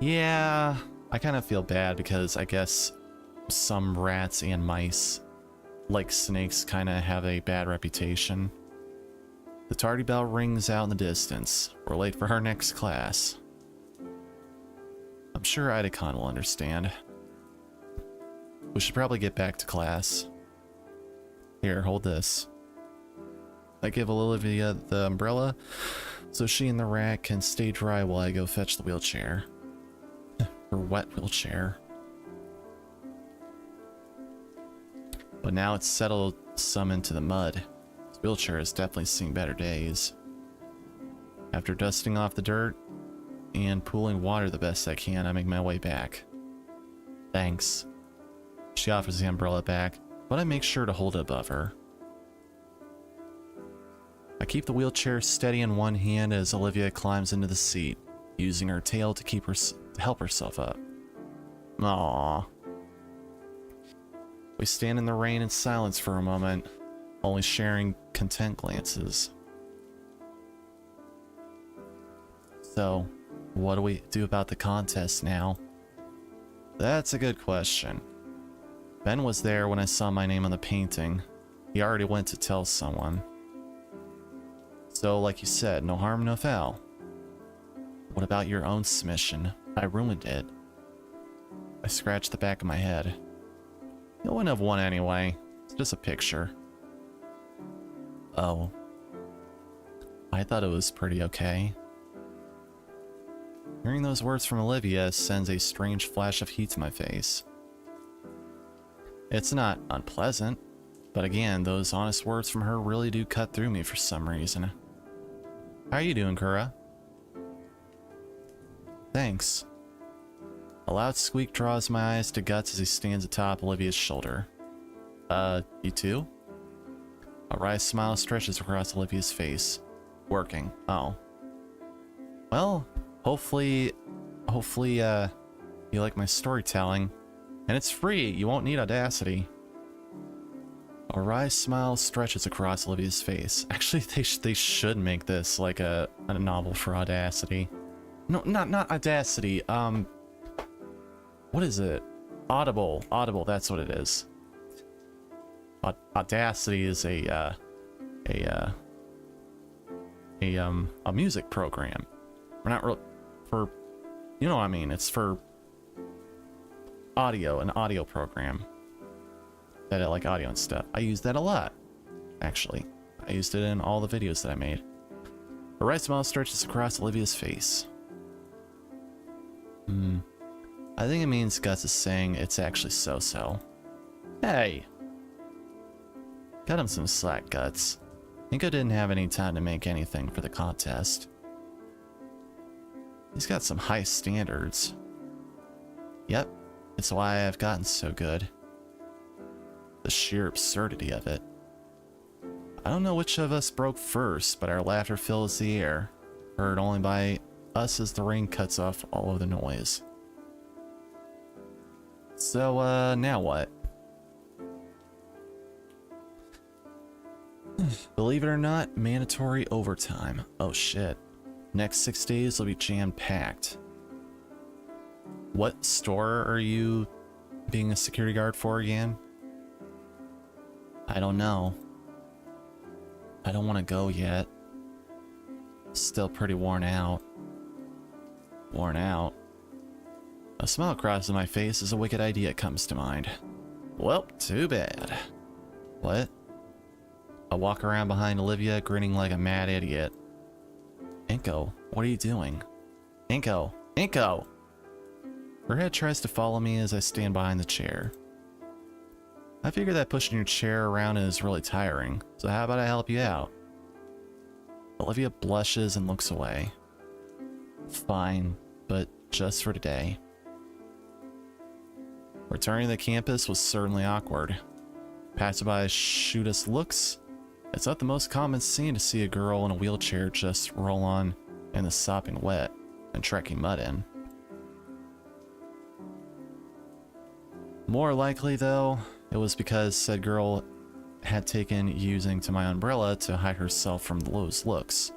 Yeah, I kind of feel bad because I guess some rats and mice, like snakes, kind of have a bad reputation. The tardy bell rings out in the distance. We're late for our next class. I'm sure Idacon will understand. We should probably get back to class. Here, hold this. I give Olivia the umbrella so she and the rat can stay dry while I go fetch the wheelchair. Her wet wheelchair. But now it's settled some into the mud. This wheelchair has definitely seen better days. After dusting off the dirt and pooling water the best I can, I make my way back. Thanks. She offers the umbrella back, but I make sure to hold it above her. I keep the wheelchair steady in one hand as Olivia climbs into the seat, using her tail to help herself up. Aww. We stand in the rain in silence for a moment, only sharing content glances. So, what do we do about the contest now? That's a good question. Ben was there when I saw my name on the painting. He already went to tell someone. So, like you said, no harm, no foul. What about your own submission? I ruined it. I scratched the back of my head. You wouldn't have won anyway. It's just a picture. Oh. I thought it was pretty okay. Hearing those words from Olivia sends a strange flash of heat to my face. It's not unpleasant, but again, those honest words from her really do cut through me for some reason. How are you doing, Kura? Thanks. A loud squeak draws my eyes to Guts as he stands atop Olivia's shoulder. You too? A wry smile stretches across Olivia's face. Working. Oh. Well, hopefully, you like my storytelling. And it's free, you won't need Audacity. A wry smile stretches across Olivia's face. Actually, they should make this like a novel for Audacity. No, not Audacity, what is it? Audible, that's what it is. Audacity is a music program. We're not real for, you know what I mean, it's for audio, an audio program. That I like audio and stuff. I use that a lot, actually. I used it in all the videos that I made. A wry smile stretches across Olivia's face. I think it means Gus is saying it's actually so-so. Hey! Cut him some slack, Guts. Nico didn't have any time to make anything for the contest. He's got some high standards. Yep, it's why I've gotten so good. The sheer absurdity of it. I don't know which of us broke first, but our laughter fills the air, heard only by us as the rain cuts off all of the noise. So, now what? Believe it or not, mandatory overtime. Oh shit. Next 6 days will be jam-packed. What store are you being a security guard for again? I don't know. I don't want to go yet. Still pretty worn out. Worn out? A smile crosses my face as a wicked idea comes to mind. Well, too bad. What? I walk around behind Olivia, grinning like a mad idiot. Inko, what are you doing? Inko! Inko! Her head tries to follow me as I stand behind the chair. I figured that pushing your chair around is really tiring, so how about I help you out? Olivia blushes and looks away. Fine, but just for today. Returning to the campus was certainly awkward. Passersby shoot us looks. It's not the most common scene to see a girl in a wheelchair just roll on in the sopping wet and trekking mud in. More likely, though, it was because said girl had taken using to my umbrella to hide herself from those looks.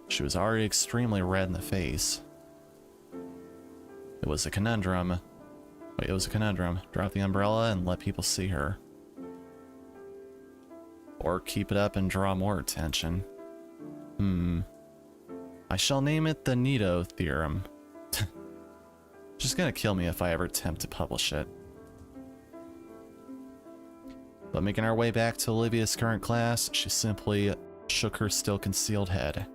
She was already extremely red in the face. It was a conundrum. Wait, it was a conundrum. Drop the umbrella and let people see her. Or keep it up and draw more attention. I shall name it the Nito theorem. She's gonna kill me if I ever attempt to publish it. But making our way back to Olivia's current class, she simply shook her still concealed head.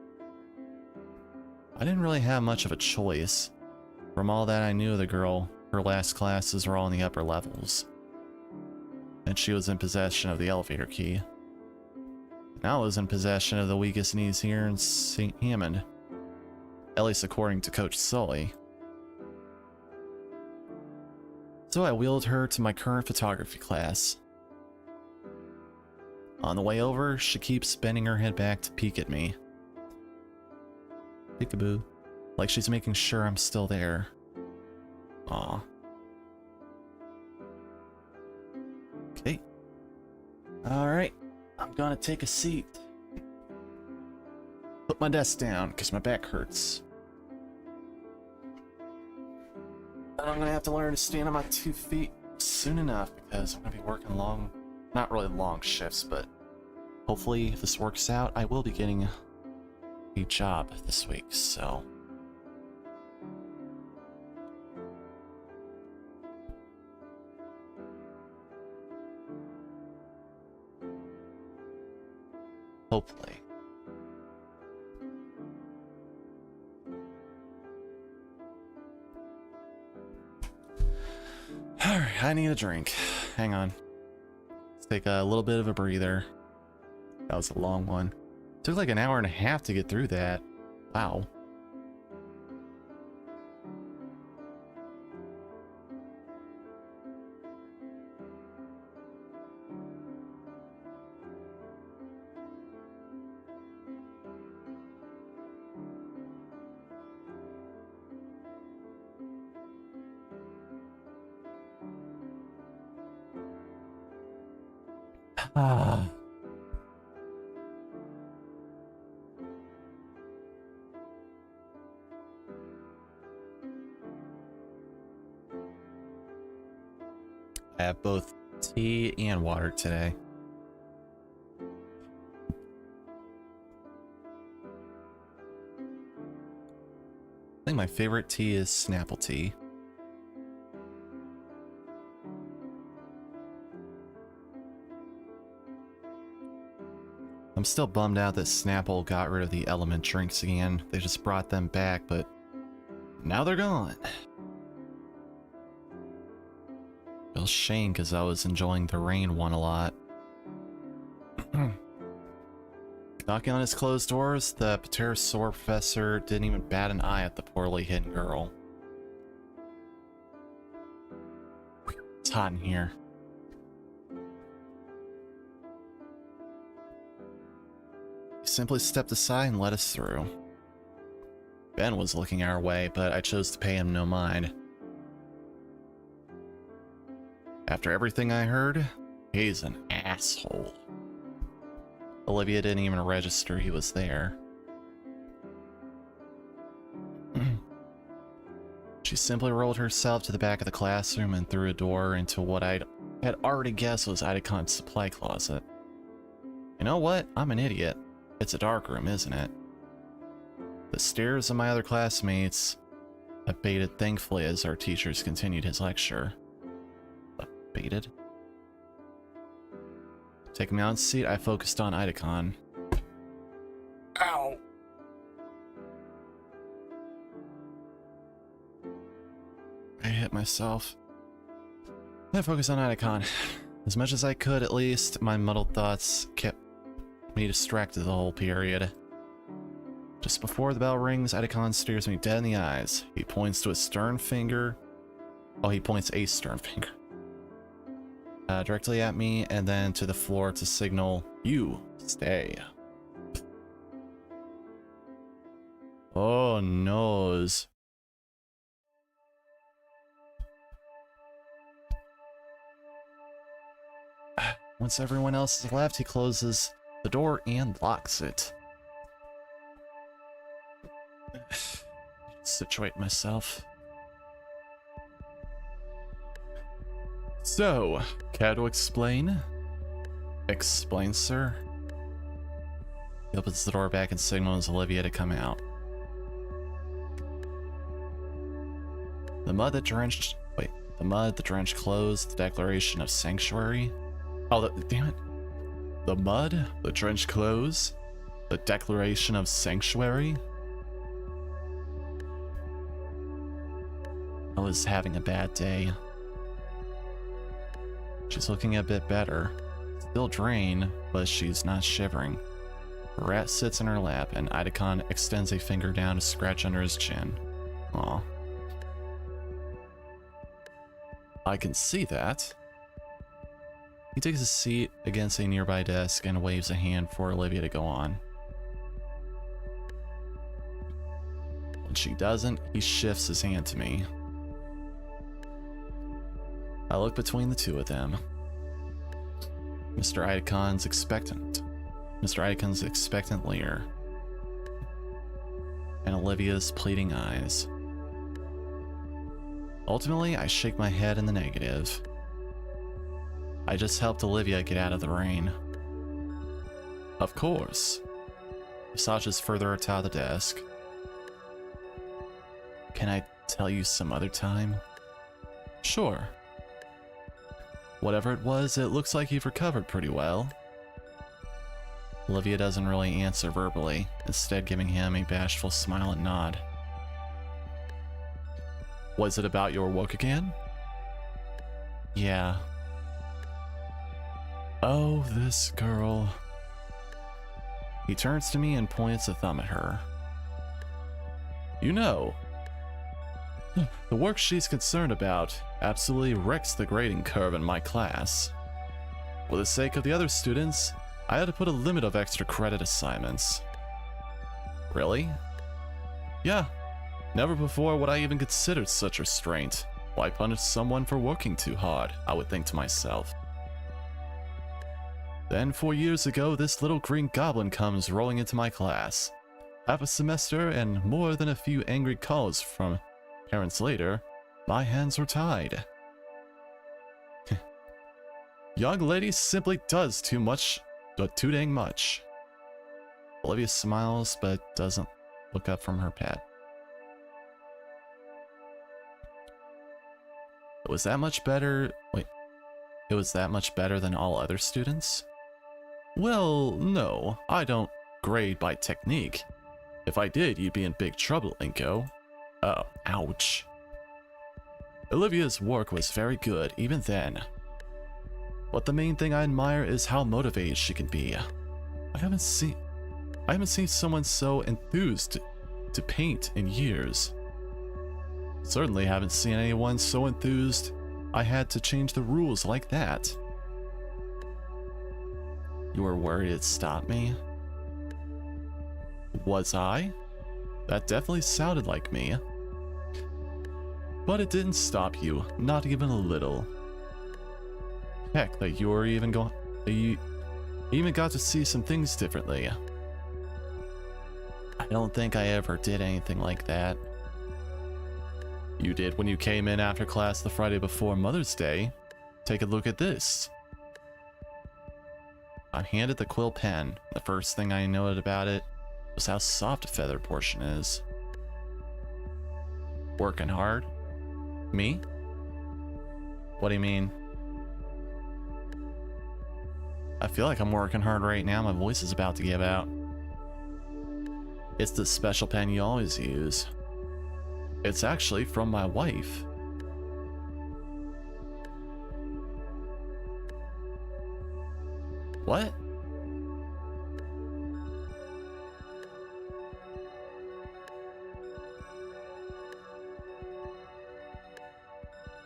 I didn't really have much of a choice. From all that I knew of the girl, her last classes were all in the upper levels. And she was in possession of the elevator key. And I was in possession of the weakest knees here in St. Hammond. At least according to Coach Sully. So I wheeled her to my current photography class. On the way over, she keeps bending her head back to peek at me. Peekaboo. Like she's making sure I'm still there. Aw. Okay. Alright. I'm gonna take a seat. Put my desk down, because my back hurts. And I'm gonna have to learn to stand on my 2 feet soon enough, because I'm gonna be working long, not really long shifts, but hopefully if this works out, I will be getting a job this week, so. Hopefully. Alright, I need a drink. Hang on. Let's take a little bit of a breather. That was a long one. Took like an hour and a half to get through that. Wow. Ah. I have both tea and water today. I think my favorite tea is Snapple tea. I'm still bummed out that Snapple got rid of the element drinks again. They just brought them back, but now they're gone. Real shame because I was enjoying the rain one a lot. Knocking on his closed doors, the Pterosaur professor didn't even bat an eye at the poorly hidden girl. It's hot in here. He simply stepped aside and let us through. Ben was looking our way, but I chose to pay him no mind. After everything I heard, he's an asshole. Olivia didn't even register he was there. She simply rolled herself to the back of the classroom and through a door into what I had already guessed was Idacon's supply closet. You know what? I'm an idiot. It's a dark room, isn't it? The stares of my other classmates abated thankfully as our teachers continued his lecture. Abated? Taking my own seat, I focused on Idacon. Ow! I hit myself. I focus on Idacon. As much as I could, at least, my muddled thoughts kept me distracted the whole period. Just before the bell rings, Idacon stares me dead in the eyes. He points to a stern finger. Oh, he points a stern finger. Directly at me, and then to the floor to signal, "You, stay." Oh, noes. Once everyone else has left, he closes the door and locks it. Situate myself. So, care to explain? Explain, sir? He opens the door back and signals Olivia to come out. The mud that drenched clothes, the declaration of sanctuary. Oh, damn it. The mud, the drenched clothes, the declaration of sanctuary. I was having a bad day. She's looking a bit better. Still drained, but she's not shivering. Rat sits in her lap, and Idacon extends a finger down to scratch under his chin. Aw. I can see that. He takes a seat against a nearby desk and waves a hand for Olivia to go on. When she doesn't, he shifts his hand to me. I look between the two of them. Mr. Idacon's expectant. Mr. Idacon's expectant leer. And Olivia's pleading eyes. Ultimately, I shake my head in the negative. I just helped Olivia get out of the rain. Of course. He slouches further to the desk. Can I tell you some other time? Sure. Whatever it was, it looks like you've recovered pretty well. Olivia doesn't really answer verbally, instead giving him a bashful smile and nod. Was it about your work again? Yeah. Oh, this girl. He turns to me and points a thumb at her. You know, the work she's concerned about absolutely wrecks the grading curve in my class. For the sake of the other students, I had to put a limit of extra credit assignments. Really? Yeah. Never before would I even consider such restraint. Why punish someone for working too hard, I would think to myself. Then 4 years ago, this little green goblin comes rolling into my class. Half a semester and more than a few angry calls from parents later, my hands were tied. Young lady simply does too much, too dang much. Olivia smiles but doesn't look up from her pad. It was that much better. Wait, it was that much better than all other students? Well, no, I don't grade by technique. If I did, you'd be in big trouble, Inko. Oh, ouch. Olivia's work was very good, even then. But the main thing I admire is how motivated she can be. I haven't seen someone so enthused to paint in years. Certainly haven't seen anyone so enthused I had to change the rules like that. You were worried it stopped me? Was I? That definitely sounded like me. But it didn't stop you, not even a little. Heck, that you even got to see some things differently. I don't think I ever did anything like that. You did when you came in after class the Friday before Mother's Day. Take a look at this. I'm handed the quill pen. The first thing I noted about it was how soft the feather portion is. Working hard? Me? What do you mean? I feel like I'm working hard right now. My voice is about to give out. It's the special pen you always use. It's actually from my wife. What?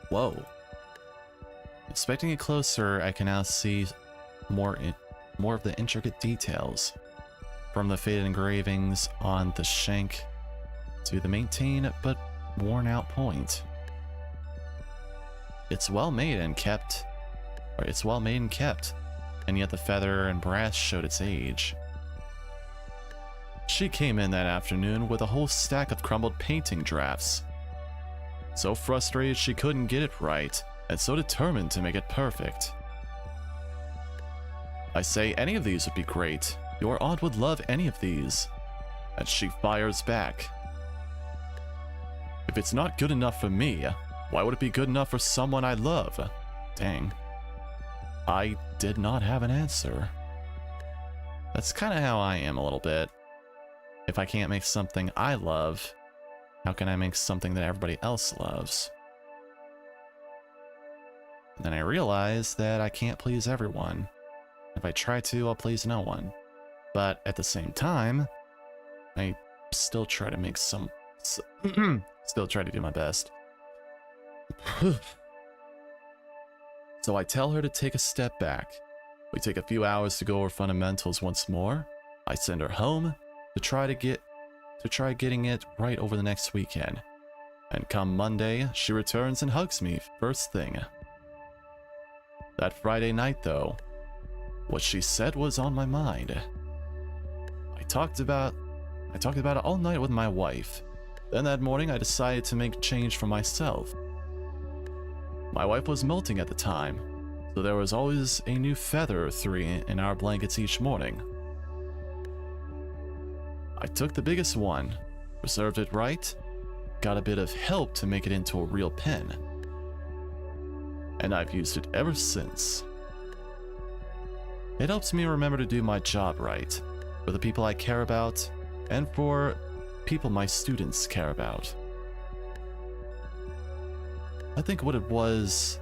Whoa. Inspecting it closer, I can now see more of the intricate details. From the faded engravings on the shank to the maintained but worn out point. It's well made and kept, and yet the feather and brass showed its age. She came in that afternoon with a whole stack of crumbled painting drafts. So frustrated she couldn't get it right, and so determined to make it perfect. I say any of these would be great. Your aunt would love any of these. And she fires back. If it's not good enough for me, why would it be good enough for someone I love? Dang. I did not have an answer. That's kind of how I am a little bit. If I can't make something I love, how can I make something that everybody else loves? And then I realized that I can't please everyone. If I try to, I'll please no one. But at the same time, I still try to make still try to do my best. So I tell her to take a step back. We take a few hours to go over fundamentals once more. I send her home to try getting it right over the next weekend. And come Monday, she returns and hugs me first thing. That Friday night though, what she said was on my mind. I talked about it all night with my wife. Then that morning I decided to make change for myself. My wife was molting at the time, so there was always a new feather or three in our blankets each morning. I took the biggest one, preserved it right, got a bit of help to make it into a real pen. And I've used it ever since. It helps me remember to do my job right, for the people I care about, and for people my students care about. I think what it was,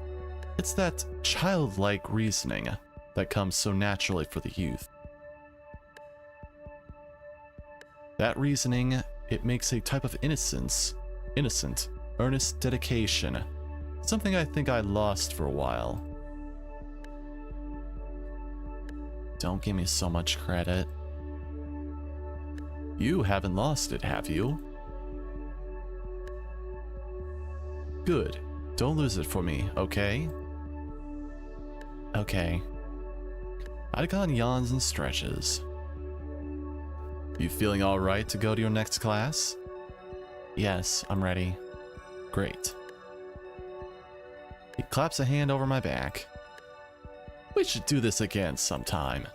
it's that childlike reasoning that comes so naturally for the youth. That reasoning, it makes a type of innocent, earnest dedication, something I think I lost for a while. Don't give me so much credit. You haven't lost it, have you? Good. Don't lose it for me, okay? Okay. Icon yawns and stretches. You feeling alright to go to your next class? Yes, I'm ready. Great. He claps a hand over my back. We should do this again sometime.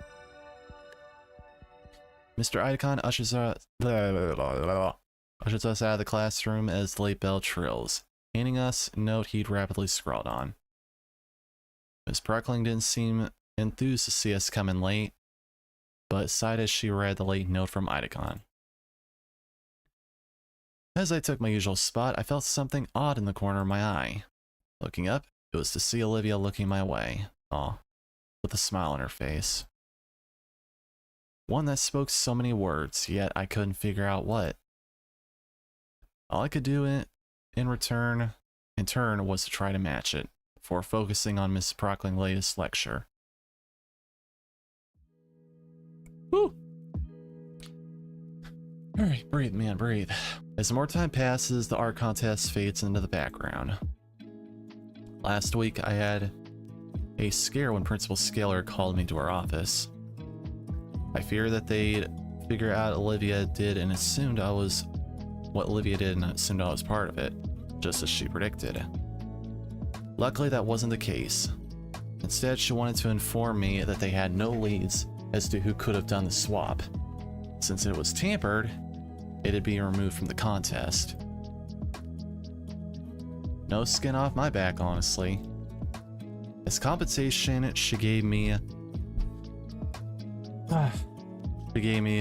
Mr. Idacon ushers us out of the classroom as the late bell trills, handing us a note he'd rapidly scrawled on. Miss Sparkling didn't seem enthused to see us come in late, but sighed as she read the late note from Idacon. As I took my usual spot, I felt something odd in the corner of my eye. Looking up, it was to see Olivia looking my way. Aw, with a smile on her face. One that spoke so many words, yet I couldn't figure out what. All I could do in turn, was to try to match it, before focusing on Miss Prockling's latest lecture. Woo! Alright, breathe, man, breathe. As more time passes, the art contest fades into the background. Last week, I had a scare when Principal Scaler called me to her office. I fear that they'd figure out what Olivia did and assumed I was part of it, just as she predicted. Luckily, that wasn't the case. Instead, she wanted to inform me that they had no leads as to who could have done the swap. Since it was tampered, it'd be removed from the contest. No skin off my back, honestly. As compensation, she gave me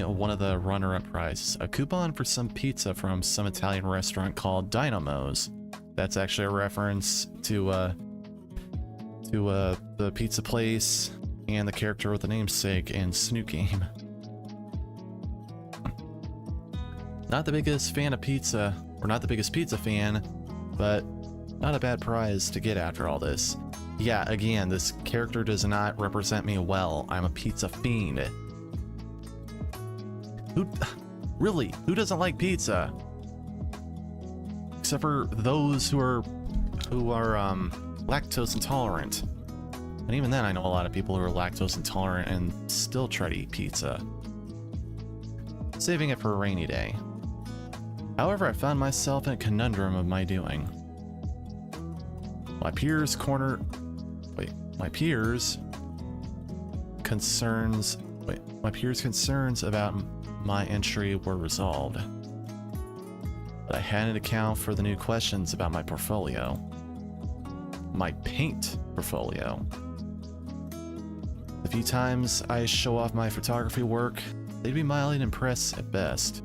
one of the runner-up prizes, a coupon for some pizza from some Italian restaurant called Dynamo's. That's actually a reference to the pizza place And the character with the namesake and Snoot game. Not the biggest fan of pizza, or not the biggest pizza fan, but not a bad prize to get after all this. Yeah, again, this character does not represent me well. I'm a pizza fiend. Really, who doesn't like pizza? Except for those who are lactose intolerant. And even then, I know a lot of people who are lactose intolerant and still try to eat pizza. Saving it for a rainy day. However, I found myself in a conundrum of my doing. My peers' concerns about my entry were resolved. But I hadn't account for the new questions about my portfolio. My paint portfolio. The few times I show off my photography work, they'd be mildly impressed at best.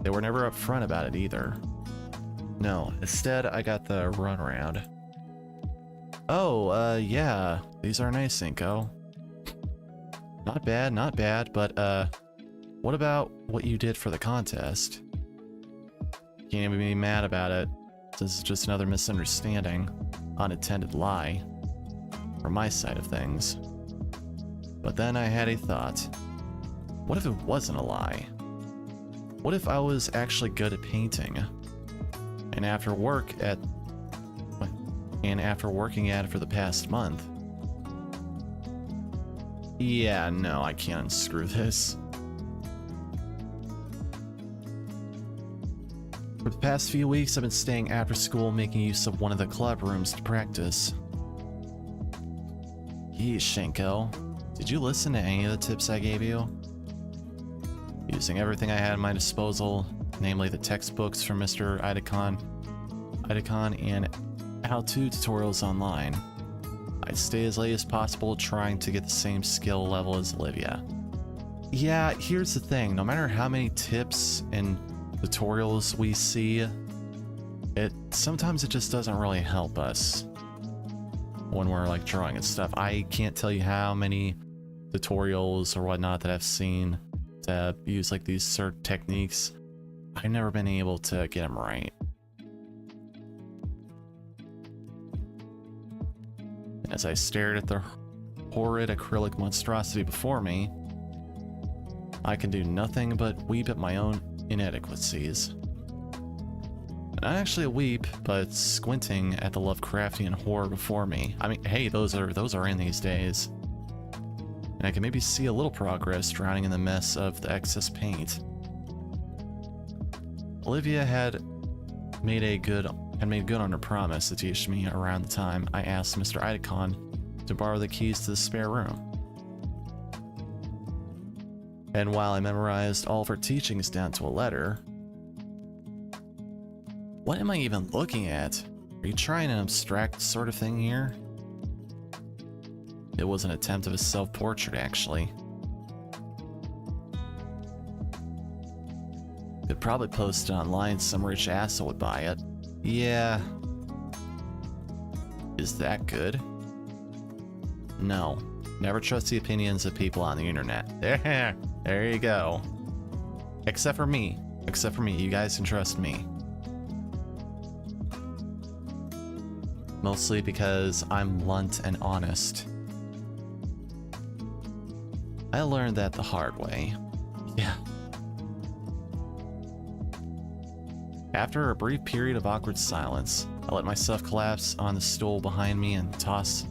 They were never upfront about it either. No, instead I got the runaround. Oh, yeah, these are nice, Inko. Not bad, but, what about what you did for the contest? Can't even be mad about it. This is just another misunderstanding, unintended lie, from my side of things. But then I had a thought. What if it wasn't a lie? What if I was actually good at painting? And after working at it for the past month. Yeah, no, I can't unscrew this. For the past few weeks, I've been staying after school making use of one of the club rooms to practice. Yeesh, Shenko. Did you listen to any of the tips I gave you? Using everything I had at my disposal, namely the textbooks from Mr. Idacon and how-to tutorials online, I'd stay as late as possible trying to get the same skill level as Olivia. Yeah, here's the thing, no matter how many tips and tutorials we see, sometimes it just doesn't really help us when we're like drawing and stuff. I can't tell you how many tutorials or whatnot that I've seen to use like these certain techniques. I've never been able to get them right. As I stared at the horrid acrylic monstrosity before me, I can do nothing but weep at my own inadequacies. Not actually a weep, but squinting at the Lovecraftian horror before me. I mean, hey, those are in these days. And I can maybe see a little progress drowning in the mess of the excess paint. Olivia had made good on her promise to teach me around the time I asked Mr. Idacon to borrow the keys to the spare room. And while I memorized all of her teachings down to a letter... What am I even looking at? Are you trying an abstract sort of thing here? It was an attempt of a self-portrait, actually. Could probably post it online, some rich asshole would buy it. Yeah. Is that good? No. Never trust the opinions of people on the internet. There you go. Except for me. You guys can trust me. Mostly because I'm blunt and honest. I learned that the hard way. Yeah. After a brief period of awkward silence, I let myself collapse on the stool behind me and toss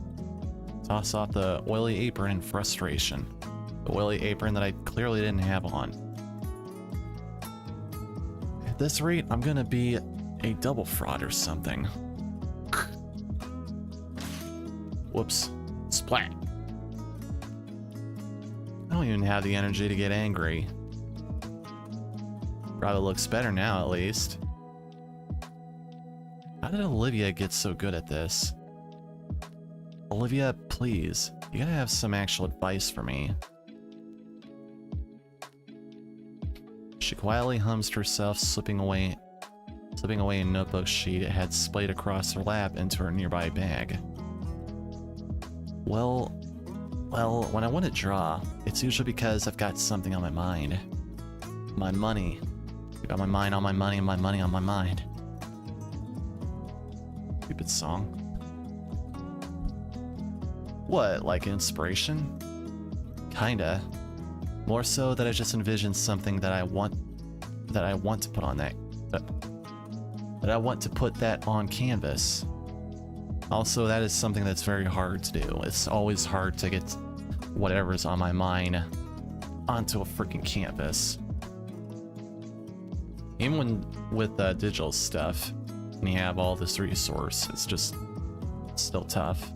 off the oily apron in frustration. The oily apron that I clearly didn't have on. At this rate, I'm gonna be a double fraud or something. Whoops. Splat. I don't even have the energy to get angry. Probably looks better now, at least. How did Olivia get so good at this? Olivia, please. You gotta have some actual advice for me. She quietly hums to herself, slipping away a notebook she had splayed across her lap into her nearby bag. Well, Well, when I want to draw, it's usually because I've got something on my mind. My money. I got my mind on my money and my money on my mind. Stupid song. What, like inspiration? Kinda. More so that I just envisioned something that I want to put on that I want to put that on canvas. Also, that is something that's very hard to do. It's always hard to get whatever's on my mind onto a freaking canvas. Even when with digital stuff, and you have all this resource, it's still tough.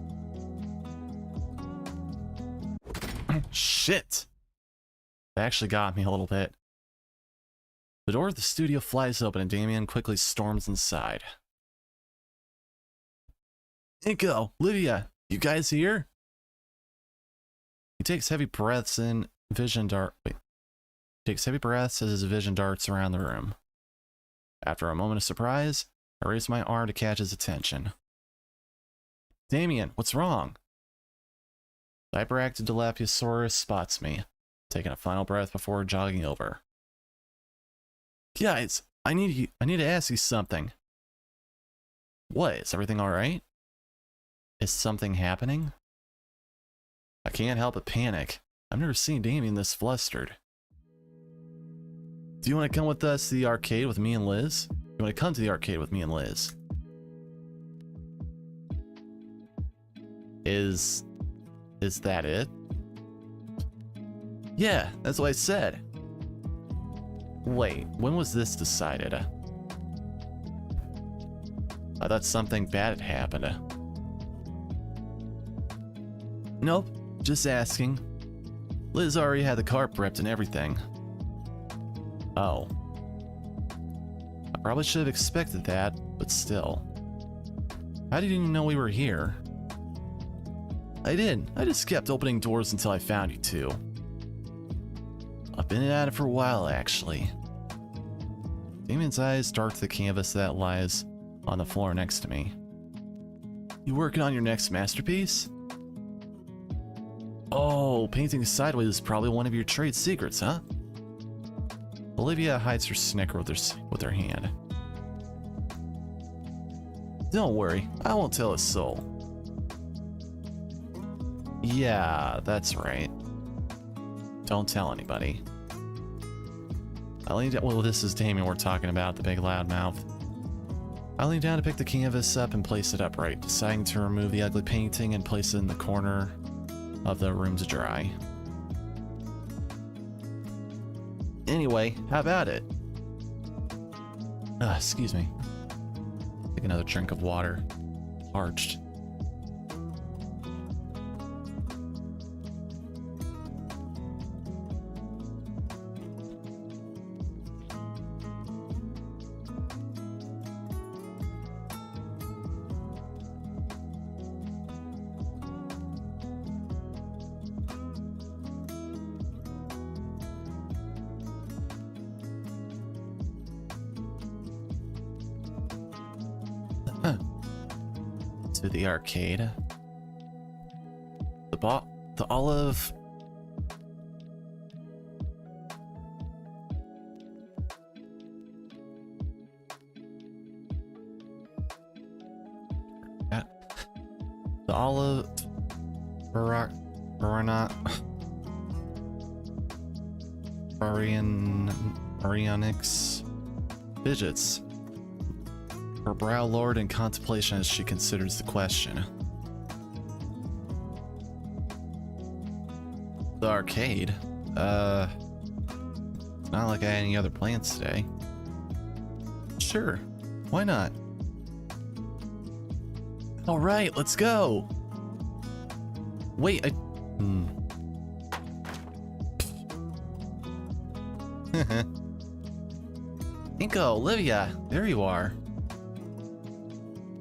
Shit! That actually got me a little bit. The door of the studio flies open and Damien quickly storms inside. Inko, Lydia, you guys here? He takes heavy breaths in vision dart. Wait. He takes heavy breaths as his vision darts around the room. After a moment of surprise, I raise my arm to catch his attention. Damien, what's wrong? The hyperactive Dilophosaurus spots me, taking a final breath before jogging over. Guys, I need to ask you something. What? Is everything alright? Is something happening? I can't help but panic. I've never seen Damien this flustered. Do you want to come with us to the arcade with me and Liz? You want to come to the arcade with me and Liz? Is that it? Yeah, that's what I said. Wait, when was this decided? I thought something bad had happened. Nope, just asking. Liz already had the car prepped and everything. Oh. I probably should have expected that, but still. How did you know we were here? I did. I just kept opening doors until I found you two. I've been at it for a while, actually. Damien's eyes dart to the canvas that lies on the floor next to me. You working on your next masterpiece? Oh, painting sideways is probably one of your trade secrets, huh? Olivia hides her snicker with her hand. Don't worry, I won't tell a soul. Yeah, that's right. Don't tell anybody. Well, this is Damien we're talking about, the big loudmouth. I lean down to pick the canvas up and place it upright, deciding to remove the ugly painting and place it in the corner of the room to dry. Anyway, how about it? Excuse me. Take another drink of water. Parched. To the arcade. The olive. The olive. Baryonyx fidgets. Her brow lowered in contemplation as she considers the question. The arcade? It's not like I had any other plans today. Sure, why not? Alright, let's go! Wait, Inko, Olivia, there you are.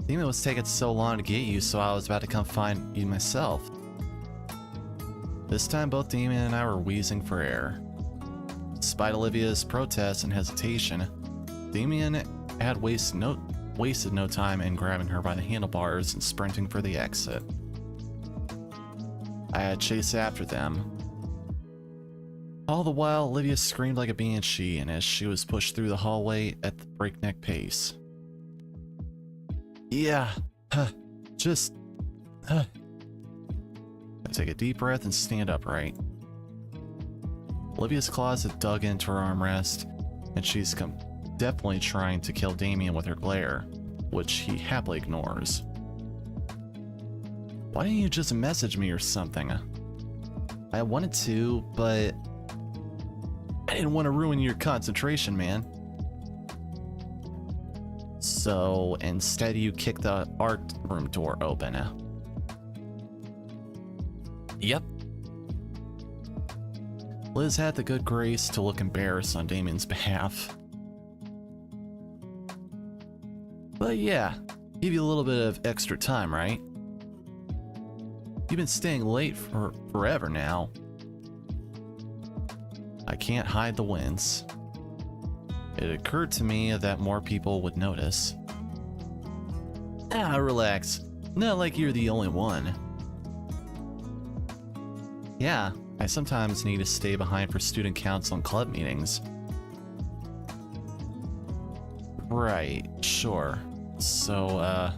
Damien was taking so long to get you, so I was about to come find you myself. This time, both Damien and I were wheezing for air. Despite Olivia's protests and hesitation, Damien had wasted no time in grabbing her by the handlebars and sprinting for the exit. I had chased after them. All the while, Olivia screamed like a banshee, and as she was pushed through the hallway at the breakneck pace. Yeah, just... I take a deep breath and stand upright. Olivia's claws have dug into her armrest, and she's definitely trying to kill Damien with her glare, which he happily ignores. Why didn't you just message me or something? I wanted to, but I didn't want to ruin your concentration, man. So instead you kicked the art room door open. Yep. Liz had the good grace to look embarrassed on Damien's behalf. But yeah, give you a little bit of extra time, right? You've been staying late for forever now. I can't hide the wince. It occurred to me that more people would notice. Ah, relax. Not like you're the only one. Yeah, I sometimes need to stay behind for student council and club meetings. Right, sure. So,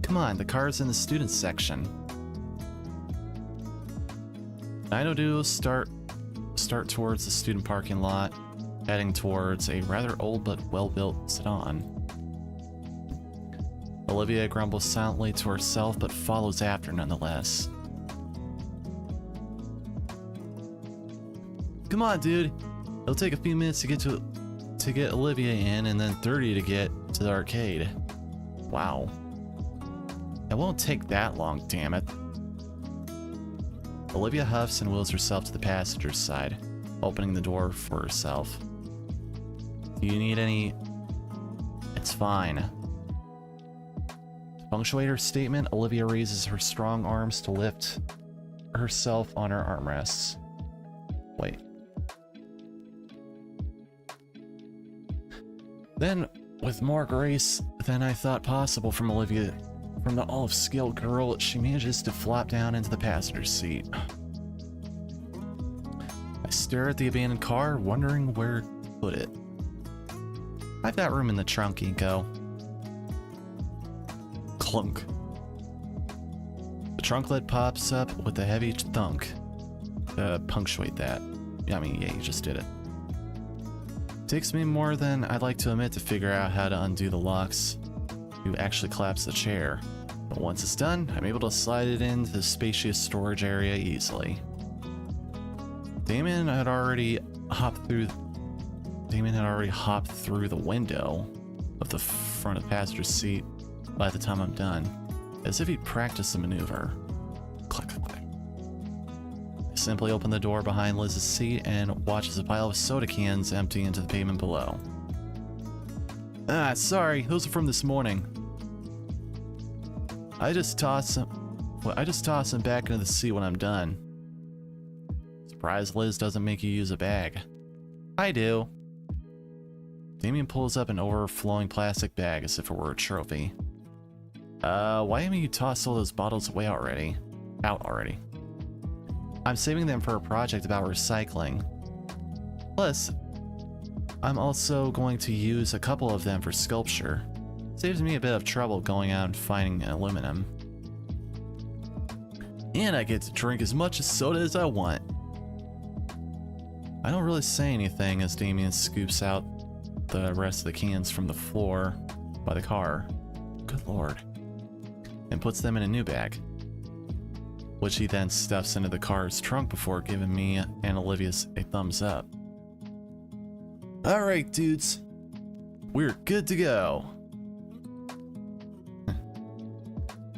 come on, the car's in the students section. 902 start towards the student parking lot, heading towards a rather old but well-built sedan. Olivia grumbles silently to herself but follows after nonetheless. Come on, dude. It'll take a few minutes to get Olivia in, and then 30 to get to the arcade. Wow. It won't take that long, damn it. Olivia huffs and wheels herself to the passenger side, opening the door for herself. Do you need any? It's fine. To punctuate her statement, Olivia raises her strong arms to lift herself on her armrests. Wait. Then, with more grace than I thought possible from Olivia, from the all-skilled girl, she manages to flop down into the passenger seat. I stare at the abandoned car, wondering where to put it. I've got room in the trunk, Inko. Clunk. The trunk lid pops up with a heavy thunk. Punctuate that. I mean, yeah, you just did it. Takes me more than I'd like to admit to figure out how to undo the locks to actually collapse the chair. But once it's done, I'm able to slide it into the spacious storage area easily. Damien had already hopped through the window of the front of the passenger seat by the time I'm done, as if he'd practiced the maneuver. Click, click, click. I simply open the door behind Liz's seat and watch as a pile of soda cans empty into the pavement below. Ah, sorry, those are from this morning. I just toss them back into the seat when I'm done. Surprised Liz doesn't make you use a bag. I do. Damien pulls up an overflowing plastic bag as if it were a trophy. Why haven't you tossed all those bottles away already? Out already. I'm saving them for a project about recycling. Plus, I'm also going to use a couple of them for sculpture. Saves me a bit of trouble going out and finding aluminum. And I get to drink as much soda as I want. I don't really say anything as Damien scoops out the rest of the cans from the floor by the car. Good lord. And puts them in a new bag, which he then stuffs into the car's trunk before giving me and Olivia's a thumbs up. Alright, dudes. We're good to go.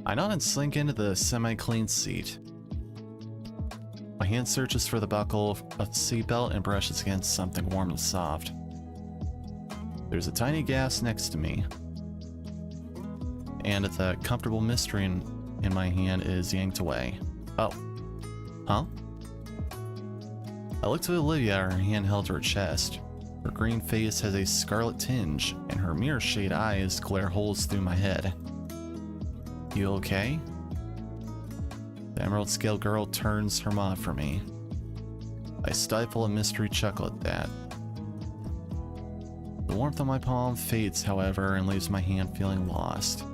I nod and slink into the semi-clean seat. My hand searches for the buckle of the seatbelt and brushes against something warm and soft. There's a tiny gas next to me, and the comfortable mystery in my hand is yanked away. Oh. Huh? I look to Olivia, her hand held to her chest. Her green face has a scarlet tinge, and her mirror-shade eyes glare holes through my head. You okay? The Emerald Scale Girl turns her maw for me. I stifle a mystery chuckle at that. The warmth on my palm fades, however, and leaves my hand feeling lost.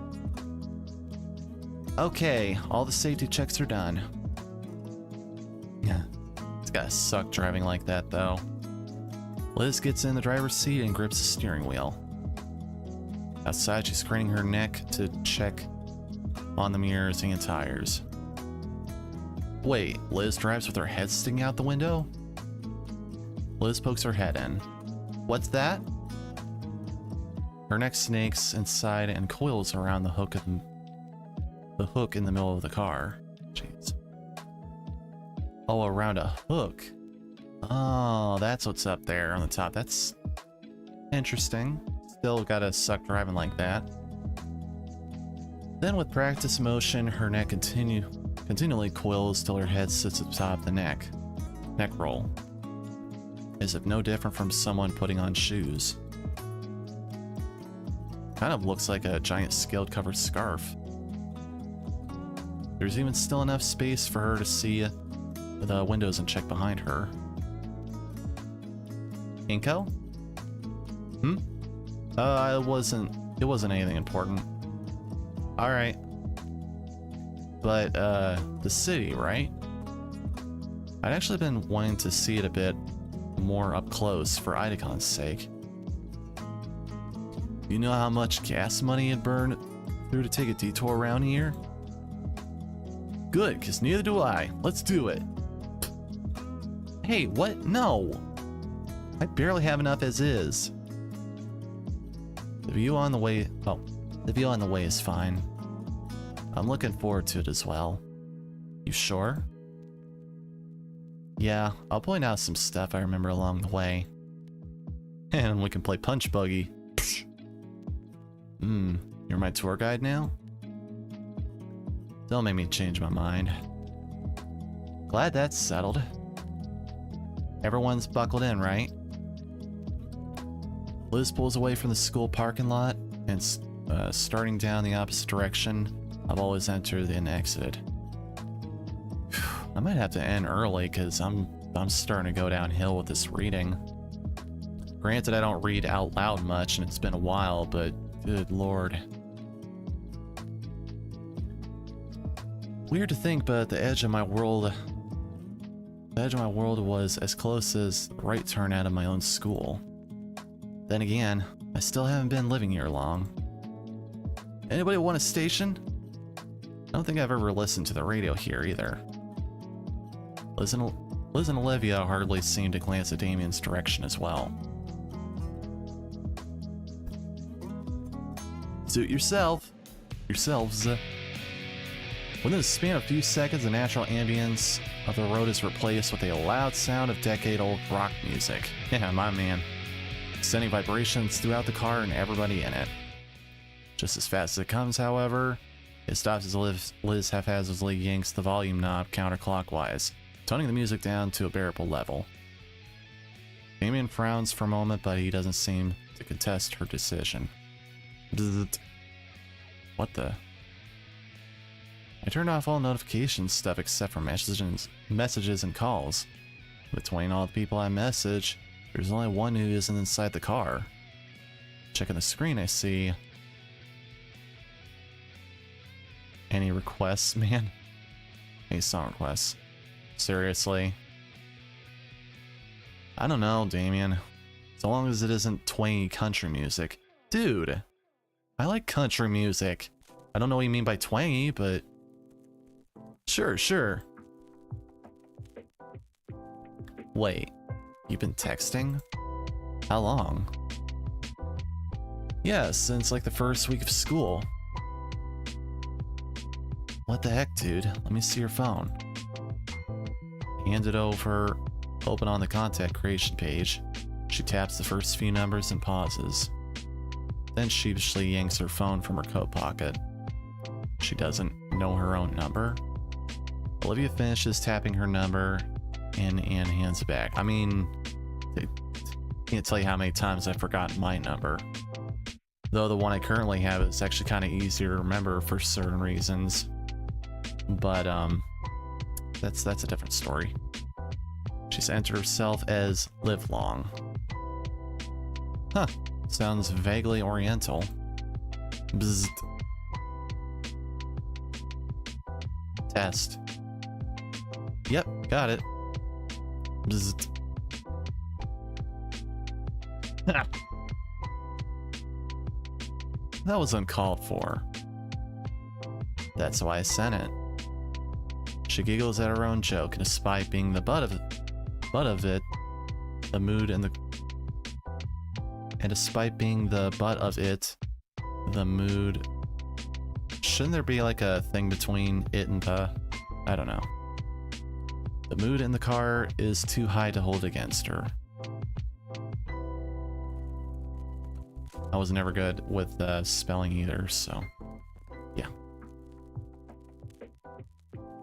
Okay, all the safety checks are done. Yeah, it's gotta suck driving like that, though. Liz gets in the driver's seat and grips the steering wheel. Outside, she's craning her neck to check on the mirrors and tires. Wait, Liz drives with her head sticking out the window? Liz pokes her head in. What's that? Her neck snakes inside and coils around the hook in the middle of the car. Jeez. Oh, around a hook. Oh, that's what's up there on the top. That's interesting. Still gotta suck driving like that. Then with practice motion, her neck continually coils till her head sits at the top of the neck. Neck roll. As if no different from someone putting on shoes. Kind of looks like a giant scaled covered scarf. There's even still enough space for her to see the windows and check behind her. Inko? It wasn't anything important. Alright. But, the city, right? I'd actually been wanting to see it a bit more up close for Idacon's sake. You know how much gas money it burned through to take a detour around here? Good, because neither do I. Let's do it. Hey, what? No! I barely have enough as is. The view on the way... Oh, the view on the way is fine. I'm looking forward to it as well. You sure? Yeah, I'll point out some stuff I remember along the way. And we can play Punch Buggy. You're my tour guide now? Don't make me change my mind. Glad that's settled. Everyone's buckled in, right? Liz pulls away from the school parking lot and starting down the opposite direction I've always entered and exited. I might have to end early because I'm starting to go downhill with this reading. Granted, I don't read out loud much and it's been a while, but good lord. Weird to think, but the edge of my world was as close as the right turn out of my own school. Then again, I still haven't been living here long. Anybody want a station? I don't think I've ever listened to the radio here either. Liz and Olivia hardly seem to glance at Damien's direction as well. Suit yourselves. Within the span of a few seconds, the natural ambience of the road is replaced with a loud sound of decade-old rock music. Yeah, my man. Sending vibrations throughout the car and everybody in it. Just as fast as it comes, however, it stops as Liz haphazardly yanks the volume knob counterclockwise, toning the music down to a bearable level. Damien frowns for a moment, but he doesn't seem to contest her decision. What the? I turned off all notification stuff except for messages and calls. Between all the people I message, there's only one who isn't inside the car. Checking the screen, I see... Any requests, man? Any song requests? Seriously? I don't know, Damien. So long as it isn't twangy country music. Dude! I like country music. I don't know what you mean by twangy, but... Sure. Wait, you've been texting? How long? Yeah, since like the first week of school. What the heck, dude? Let me see your phone. Hand it over, open on the contact creation page. She taps the first few numbers and pauses. Then sheepishly yanks her phone from her coat pocket. She doesn't know her own number. Olivia finishes tapping her number and hands it back. I mean, I can't tell you how many times I've forgotten my number. Though the one I currently have is actually kind of easy to remember for certain reasons. But, that's a different story. She's entered herself as Live Long. Huh. Sounds vaguely oriental. Bzzzt. Test. Yep, got it. Bzzzt. That was uncalled for. That's why I sent it. She giggles at her own joke, and despite being the butt of it, the mood and the... And despite being the butt of it, the mood... Shouldn't there be like a thing between it and the... I don't know. The mood in the car is too high to hold against her. I was never good with spelling either, so... Yeah.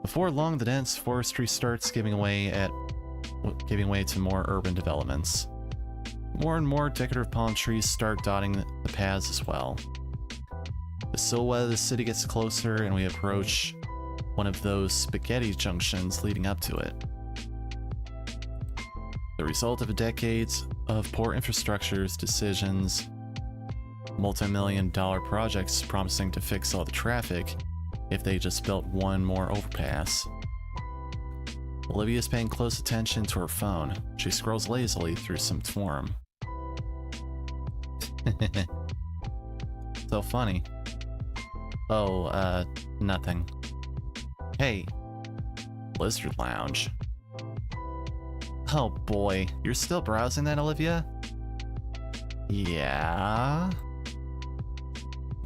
Before long, the dense forestry starts giving way to more urban developments. More and more decorative palm trees start dotting the paths as well. The silhouette of the city gets closer, and we approach one of those spaghetti junctions leading up to it. The result of decades of poor infrastructures, decisions, multi-million-dollar projects promising to fix all the traffic if they just built one more overpass. Olivia's paying close attention to her phone. She scrolls lazily through some forum. So funny. Oh, nothing. Hey, Lizard Lounge. Oh boy, you're still browsing that, Olivia? Yeah?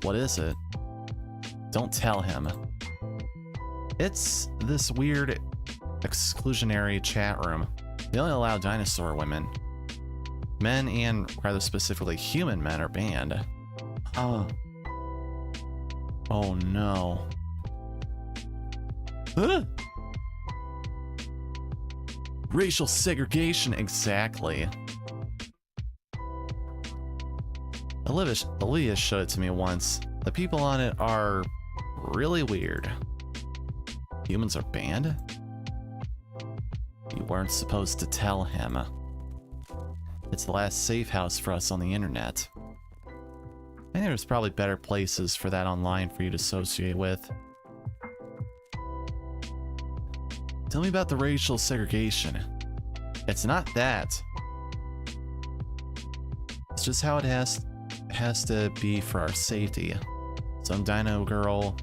What is it? Don't tell him. It's this weird exclusionary chat room. They only allow dinosaur women. Men, and rather specifically human men, are banned. Oh no. Huh? Racial segregation, exactly. Olivia showed it to me once. The people on it are really weird. Humans are banned? You weren't supposed to tell him. It's the last safe house for us on the internet. I think there's probably better places for that online for you to associate with. Tell me about the racial segregation. It's not that. It's just how it has to be for our safety. Some dino girl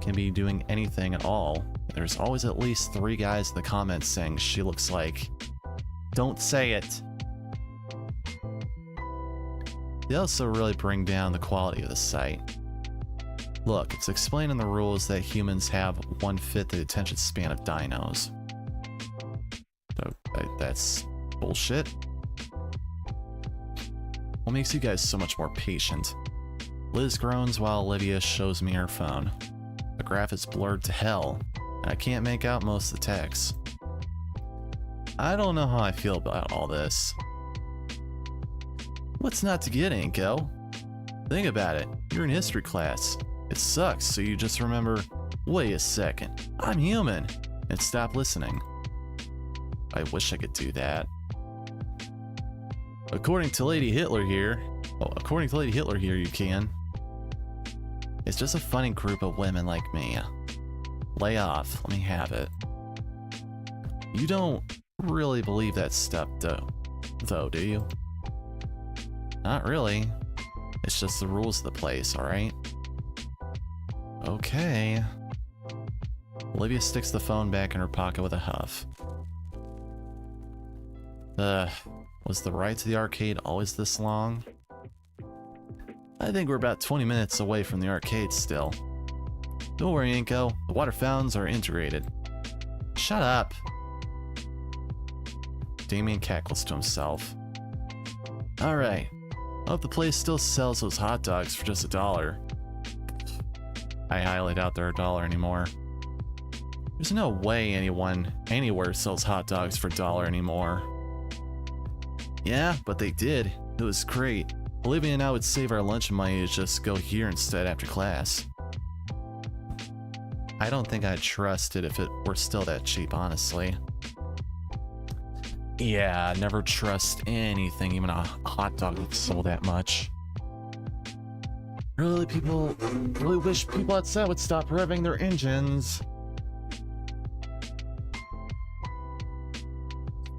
can be doing anything at all. There's always at least 3 guys in the comments saying she looks like... Don't say it! They also really bring down the quality of the site. Look, it's explained in the rules that humans have 1/5 the attention span of dinos. So, that's bullshit. What makes you guys so much more patient? Liz groans while Olivia shows me her phone. The graph is blurred to hell, and I can't make out most of the text. I don't know how I feel about all this. What's not to get, Anko? Think about it. You're in history class. It sucks, so you just remember, wait a second, I'm human, and stop listening. I wish I could do that. According to Lady Hitler here, you can. It's just a funny group of women like me. Lay off, let me have it. You don't really believe that stuff, though, do you? Not really. It's just the rules of the place, alright? Okay. Olivia sticks the phone back in her pocket with a huff. Was the ride to the arcade always this long? I think we're about 20 minutes away from the arcade still. Don't worry, Inko. The water fountains are integrated. Shut up. Damien cackles to himself. Alright. I hope the place still sells those hot dogs for just $1. I highly doubt they're $1 anymore. There's no way anyone anywhere sells hot dogs for $1 anymore. Yeah, but they did. It was great. Olivia and I would save our lunch money to just go here instead after class. I don't think I'd trust it if it were still that cheap, honestly. Yeah, never trust anything, even a hot dog that's sold that much. Really wish people outside would stop revving their engines.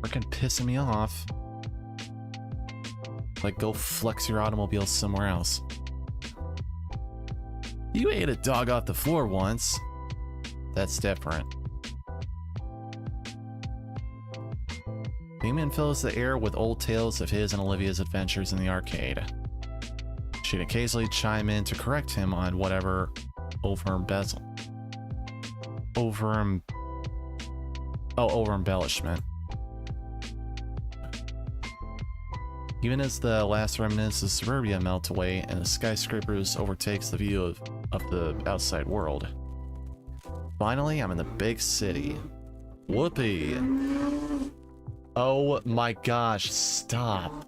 Freaking pissing me off. Like, go flex your automobile somewhere else. You ate a dog off the floor once. That's different. Damien fills the air with old tales of his and Olivia's adventures in the arcade. She'd occasionally chime in to correct him on whatever over-embellishment. Even as the last remnants of suburbia melt away and the skyscrapers overtakes the view of the outside world. Finally, I'm in the big city. Whoopee! Oh my gosh, stop.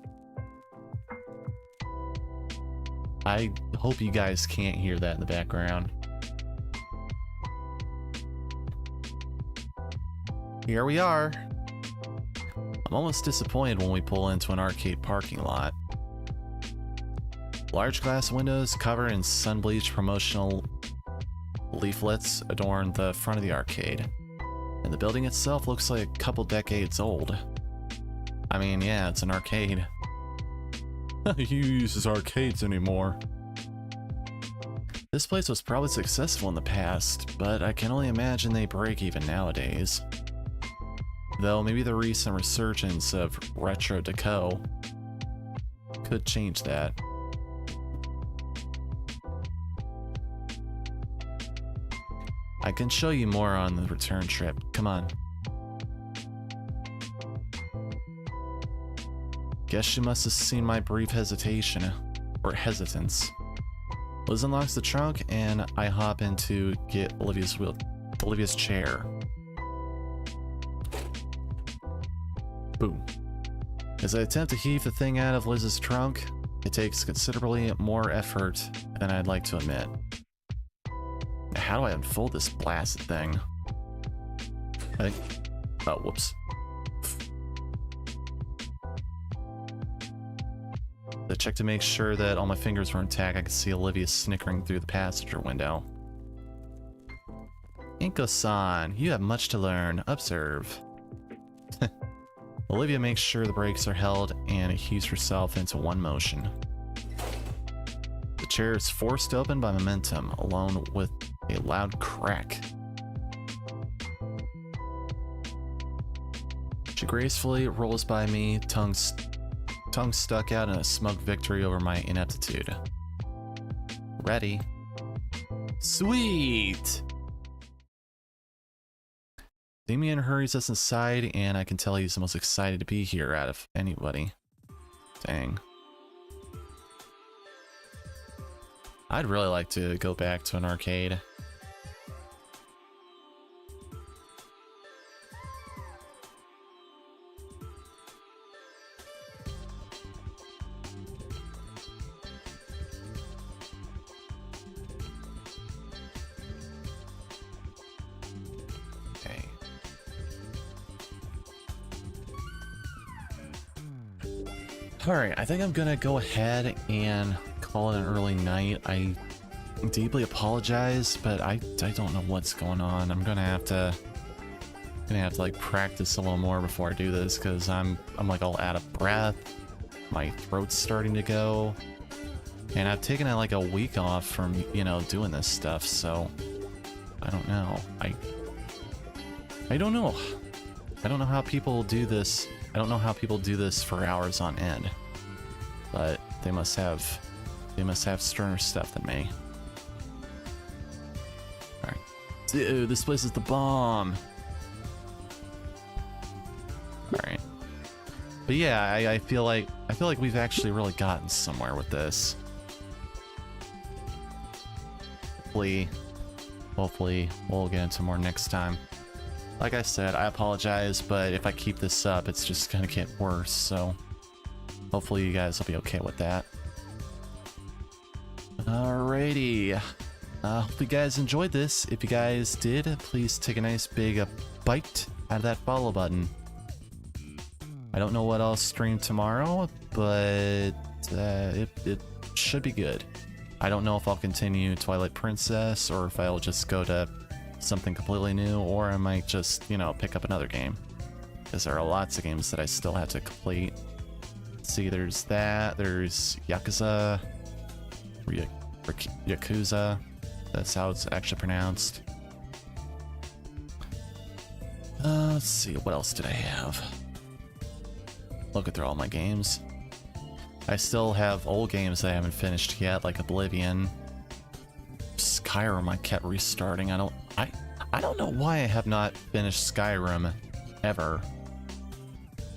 I hope you guys can't hear that in the background. Here we are. I'm almost disappointed when we pull into an arcade parking lot. Large glass windows covered in sun-bleached promotional leaflets adorn the front of the arcade. And the building itself looks like a couple decades old. I mean, yeah, it's an arcade. Who uses arcades anymore? This place was probably successful in the past, but I can only imagine they break even nowadays. Though maybe the recent resurgence of retro deco could change that. I can show you more on the return trip. Come on. Guess you must have seen my brief hesitation, or hesitance. Liz unlocks the trunk and I hop in to get Olivia's chair. Boom. As I attempt to heave the thing out of Liz's trunk, it takes considerably more effort than I'd like to admit. Now, how do I unfold this blasted thing? Oh, whoops. I checked to make sure that all my fingers were intact. I could see Olivia snickering through the passenger window. Inko-san, you have much to learn. Observe. Olivia makes sure the brakes are held and heaves herself into one motion. The chair is forced open by momentum, along with a loud crack. She gracefully rolls by me, tongue stuck out in a smug victory over my ineptitude. Ready? Sweet! Damien hurries us inside, and I can tell he's the most excited to be here out of anybody. Dang. I'd really like to go back to an arcade. Alright, I think I'm gonna go ahead and call it an early night. I deeply apologize, but I don't know what's going on. I'm gonna have to like practice a little more before I do this, because I'm like all out of breath. My throat's starting to go. And I've taken like a week off from, you know, doing this stuff, so I don't know. I don't know. I don't know how people do this. I don't know how people do this for hours on end, but they must have sterner stuff than me. All right, dude, this place is the bomb. All right, but yeah, I feel like we've actually really gotten somewhere with this. Hopefully we'll get into more next time. Like I said, I apologize, but if I keep this up, it's just gonna get worse, so hopefully you guys will be okay with that. Alrighty. Hope you guys enjoyed this. If you guys did, please take a nice big bite out of that follow button. I don't know what I'll stream tomorrow, but it should be good. I don't know if I'll continue Twilight Princess or if I'll just go to something completely new, or I might just, you know, pick up another game. Because there are lots of games that I still have to complete. Let's see, there's that, there's Yakuza, or Yakuza, that's how it's actually pronounced. Let's see, what else did I have? Looking through all my games. I still have old games that I haven't finished yet, like Oblivion. Skyrim I kept restarting. I don't know why I have not finished Skyrim ever.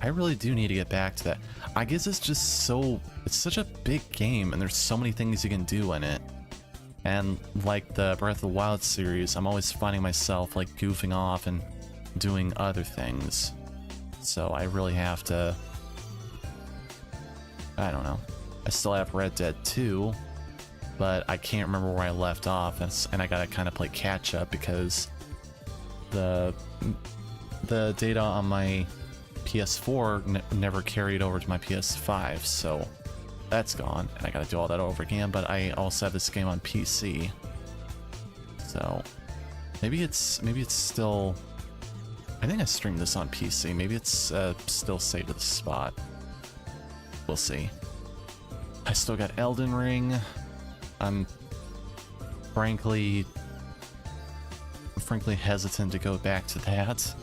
I really do need to get back to that. I guess it's just it's such a big game and there's so many things you can do in it. And like the Breath of the Wild series, I'm always finding myself like goofing off and doing other things. So I really have to, I don't know. I still have Red Dead 2, but I can't remember where I left off, and I gotta kind of play catch up because the data on my PS4 never carried over to my PS5, so that's gone, and I gotta do all that over again. But I also have this game on PC, so maybe it's still. I think I streamed this on PC. Maybe it's still saved to the spot. We'll see. I still got Elden Ring. I'm frankly hesitant to go back to that.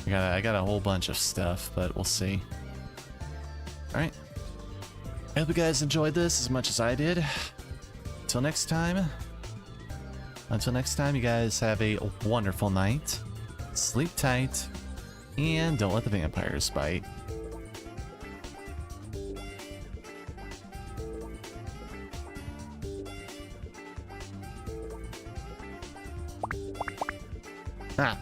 I got a whole bunch of stuff, but we'll see. Alright. I hope you guys enjoyed this as much as I did. Until next time, you guys have a wonderful night. Sleep tight, and don't let the vampires bite. Ah.